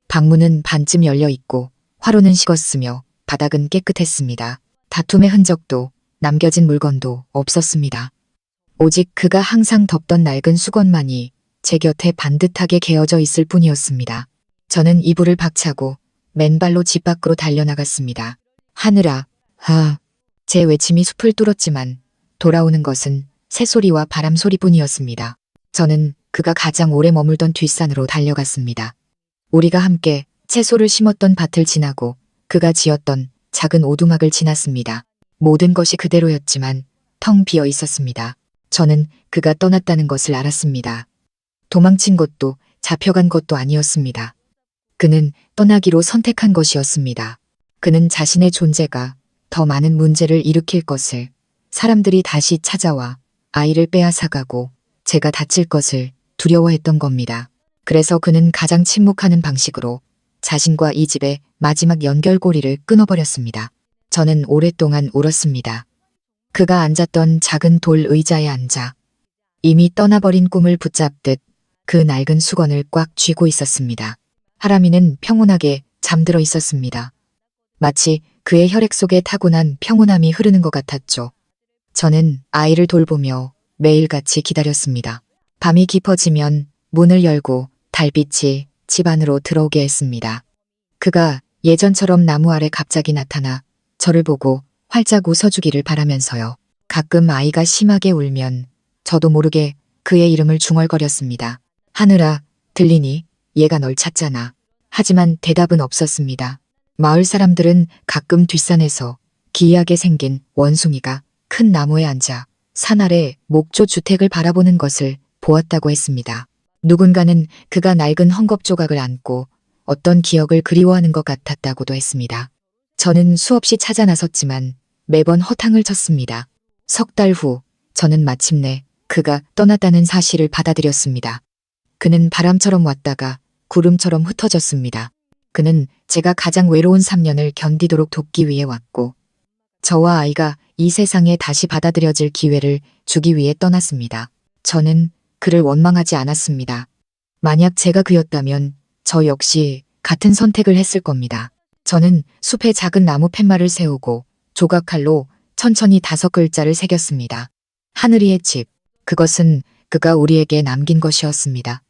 A: 방문은 반쯤 열려 있고 화로는 식었으며 바닥은 깨끗했습니다. 다툼의 흔적도 남겨진 물건도 없었습니다. 오직 그가 항상 덮던 낡은 수건만이 제 곁에 반듯하게 개어져 있을 뿐이었습니다. 저는 이불을 박차고 맨발로 집 밖으로 달려나갔습니다. 하늘아, 제 외침이 숲을 뚫었지만 돌아오는 것은 새소리와 바람소리뿐이었습니다. 저는 그가 가장 오래 머물던 뒷산으로 달려갔습니다. 우리가 함께 채소를 심었던 밭을 지나고 그가 지었던 작은 오두막을 지났습니다. 모든 것이 그대로였지만 텅 비어 있었습니다. 저는 그가 떠났다는 것을 알았습니다. 도망친 것도 잡혀간 것도 아니었습니다. 그는 떠나기로 선택한 것이었습니다. 그는 자신의 존재가 더 많은 문제를 일으킬 것을, 사람들이 다시 찾아와 아이를 빼앗아가고 제가 다칠 것을 두려워했던 겁니다. 그래서 그는 가장 침묵하는 방식으로 자신과 이 집의 마지막 연결고리를 끊어버렸습니다. 저는 오랫동안 울었습니다. 그가 앉았던 작은 돌 의자에 앉아 이미 떠나버린 꿈을 붙잡듯 그 낡은 수건을 꽉 쥐고 있었습니다. 하람이는 평온하게 잠들어 있었습니다. 마치 그의 혈액 속에 타고난 평온함이 흐르는 것 같았죠. 저는 아이를 돌보며 매일같이 기다렸습니다. 밤이 깊어지면 문을 열고 달빛이 집 안으로 들어오게 했습니다. 그가 예전처럼 나무 아래 갑자기 나타나 저를 보고 활짝 웃어주기를 바라면서요. 가끔 아이가 심하게 울면 저도 모르게 그의 이름을 중얼거렸습니다. 하늘아, 들리니? 얘가 널 찾잖아. 하지만 대답은 없었습니다. 마을 사람들은 가끔 뒷산에서 기이하게 생긴 원숭이가 큰 나무에 앉아 산 아래 목조 주택을 바라보는 것을 보았다고 했습니다. 누군가는 그가 낡은 헝겊 조각을 안고 어떤 기억을 그리워하는 것 같았다고도 했습니다. 저는 수없이 찾아 나섰지만 매번 허탕을 쳤습니다. 석 달 후 저는 마침내 그가 떠났다는 사실을 받아들였습니다. 그는 바람처럼 왔다가 구름처럼 흩어졌습니다. 그는 제가 가장 외로운 3년을 견디도록 돕기 위해 왔고 저와 아이가 이 세상에 다시 받아들여질 기회를 주기 위해 떠났습니다. 저는 그를 원망하지 않았습니다. 만약 제가 그였다면 저 역시 같은 선택을 했을 겁니다. 저는 숲에 작은 나무 팻말을 세우고 조각칼로 천천히 5글자를 새겼습니다. 하늘이의 집. 그것은 그가 우리에게 남긴 것이었습니다.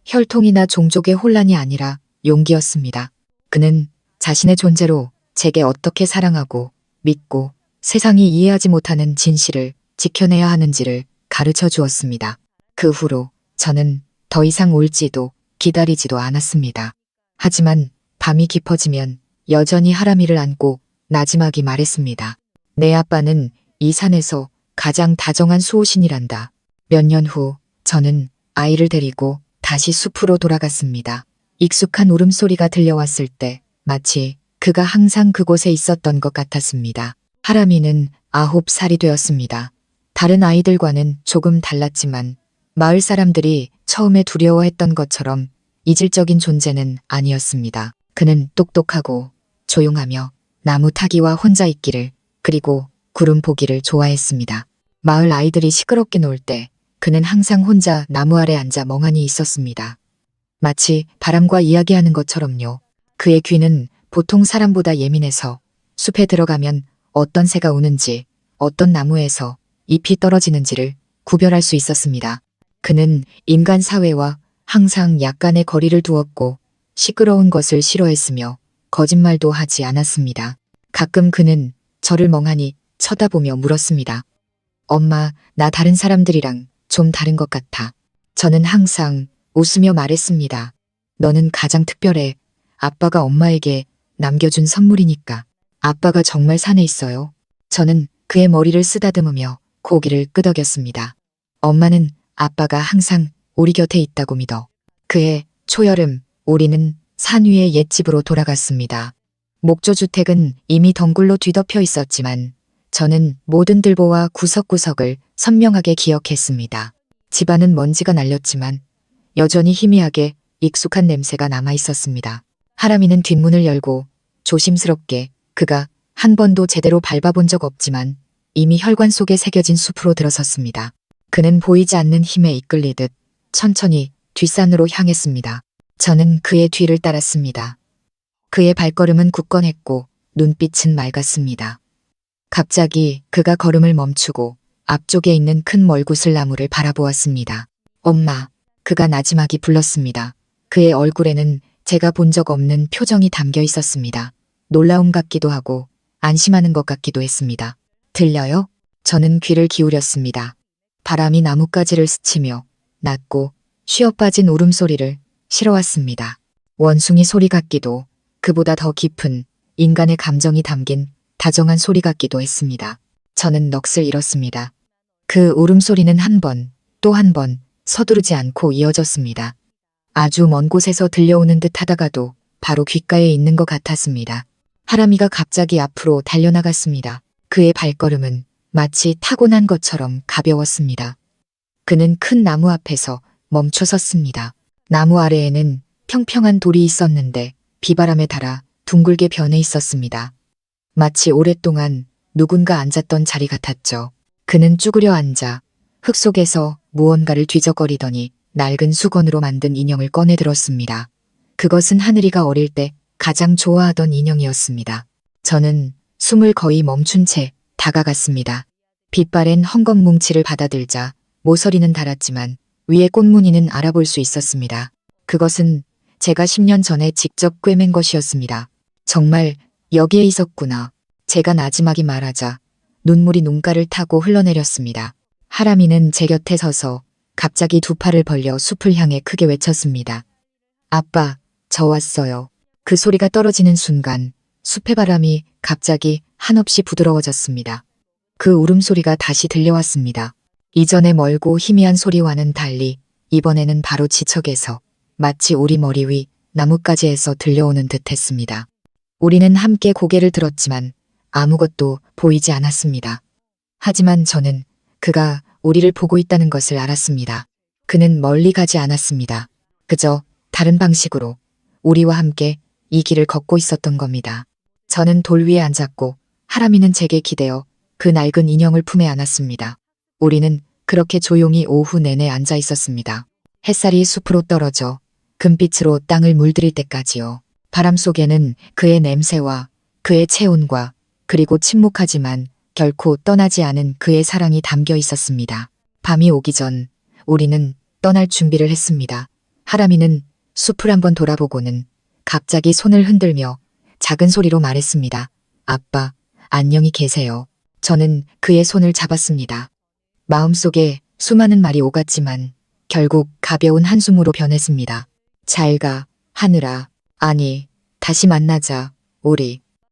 A: 혈통이나 종족의 혼란이 아니라 용기였습니다. 그는 자신의 존재로 제게 어떻게 사랑하고 믿고 세상이 이해하지 못하는 진실을 지켜내야 하는지를 가르쳐 주었습니다. 그 후로 저는 더 이상 울지도 기다리지도 않았습니다. 하지만 밤이 깊어지면 여전히 하람이를 안고 나지막이 말했습니다. 내 아빠는 이 산에서 가장 다정한 수호신이란다. 몇 년 후 저는 아이를 데리고 다시 숲으로 돌아갔습니다. 익숙한 울음소리가 들려왔을 때 마치 그가 항상 그곳에 있었던 것 같았습니다. 하람이는 9살이 되었습니다. 다른 아이들과는 조금 달랐지만 마을 사람들이 처음에 두려워했던 것처럼 이질적인 존재는 아니었습니다. 그는 똑똑하고 조용하며 나무 타기와 혼자 있기를 그리고 구름 보기를 좋아했습니다. 마을 아이들이 시끄럽게 놀 때 그는 항상 혼자 나무 아래 앉아 멍하니 있었습니다. 마치 바람과 이야기하는 것처럼요. 그의 귀는 보통 사람보다 예민해서 숲에 들어가면 어떤 새가 우는지, 어떤 나무에서 잎이 떨어지는지를 구별할 수 있었습니다. 그는 인간 사회와 항상 약간의 거리를 두었고 시끄러운 것을 싫어했으며 거짓말도 하지 않았습니다. 가끔 그는 저를 멍하니 쳐다보며 물었습니다. 엄마, 나 다른 사람들이랑 좀 다른 것 같아. 저는 항상 웃으며 말했습니다. 너는 가장 특별해. 아빠가 엄마에게 남겨준 선물이니까. 아빠가 정말 산에 있어요. 저는 그의 머리를 쓰다듬으며 고개를 끄덕였습니다. 엄마는 아빠가 항상 우리 곁에 있다고 믿어. 그해 초여름 우리는 산 위의 옛집으로 돌아갔습니다. 목조주택은 이미 덩굴로 뒤덮여 있었지만 저는 모든 들보와 구석구석을 선명하게 기억했습니다. 집안은 먼지가 날렸지만 여전히 희미하게 익숙한 냄새가 남아 있었습니다. 하람이는 뒷문을 열고 조심스럽게 그가 한 번도 제대로 밟아본 적 없지만 이미 혈관 속에 새겨진 숲으로 들어섰습니다. 그는 보이지 않는 힘에 이끌리듯 천천히 뒷산으로 향했습니다. 저는 그의 뒤를 따랐습니다. 그의 발걸음은 굳건했고 눈빛은 맑았습니다. 갑자기 그가 걸음을 멈추고 앞쪽에 있는 큰 멀구슬 나무를 바라보았습니다. 엄마, 그가 나지막이 불렀습니다. 그의 얼굴에는 제가 본 적 없는 표정이 담겨 있었습니다. 놀라움 같기도 하고 안심하는 것 같기도 했습니다. 들려요? 저는 귀를 기울였습니다. 바람이 나뭇가지를 스치며 낮고 쉬어빠진 울음소리를 실어왔습니다. 원숭이 소리 같기도 그보다 더 깊은 인간의 감정이 담긴 다정한 소리 같기도 했습니다. 저는 넋을 잃었습니다. 그 울음소리는 한 번, 또 한 번 서두르지 않고 이어졌습니다. 아주 먼 곳에서 들려오는 듯 하다가도 바로 귓가에 있는 것 같았습니다. 하람이가 갑자기 앞으로 달려나갔습니다. 그의 발걸음은 마치 타고난 것처럼 가벼웠습니다. 그는 큰 나무 앞에서 멈춰 섰습니다. 나무 아래에는 평평한 돌이 있었는데 비바람에 달아 둥글게 변해 있었습니다. 마치 오랫동안 누군가 앉았던 자리 같았죠. 그는 쭈그려 앉아 흙 속에서 무언가를 뒤적거리더니 낡은 수건으로 만든 인형을 꺼내 들었습니다. 그것은 하늘이가 어릴 때 가장 좋아하던 인형이었습니다. 저는 숨을 거의 멈춘 채 다가갔습니다. 빛바랜 헝겊 뭉치를 받아들자 모서리는 닳았지만 위에 꽃무늬는 알아볼 수 있었습니다. 그것은 제가 10년 전에 직접 꿰맨 것이었습니다. 정말 여기에 있었구나. 제가 나지막이 말하자 눈물이 눈가를 타고 흘러내렸습니다. 하람이는 제 곁에 서서 갑자기 두 팔을 벌려 숲을 향해 크게 외쳤습니다. 아빠, 저 왔어요. 그 소리가 떨어지는 순간 숲의 바람이 갑자기 한없이 부드러워졌습니다. 그 울음소리가 다시 들려왔습니다. 이전의 멀고 희미한 소리와는 달리 이번에는 바로 지척에서 마치 우리 머리 위 나뭇가지에서 들려오는 듯 했습니다. 우리는 함께 고개를 들었지만 아무것도 보이지 않았습니다. 하지만 저는 그가 우리를 보고 있다는 것을 알았습니다. 그는 멀리 가지 않았습니다. 그저 다른 방식으로 우리와 함께 이 길을 걷고 있었던 겁니다. 저는 돌 위에 앉았고 하람이는 제게 기대어 그 낡은 인형을 품에 안았습니다. 우리는 그렇게 조용히 오후 내내 앉아 있었습니다. 햇살이 숲으로 떨어져 금빛으로 땅을 물들일 때까지요. 바람 속에는 그의 냄새와 그의 체온과 그리고 침묵하지만 결코 떠나지 않은 그의 사랑이 담겨 있었습니다. 밤이 오기 전 우리는 떠날 준비를 했습니다. 하람이는 숲을 한번 돌아보고는 갑자기 손을 흔들며 작은 소리로 말했습니다. 아빠, 안녕히 계세요. 저는 그의 손을 잡았습니다. 마음속에 수많은 말이 오갔지만 결국 가벼운 한숨으로 변했습니다. 잘 가, 하늘아. 아니, 다시 만나자, 우리.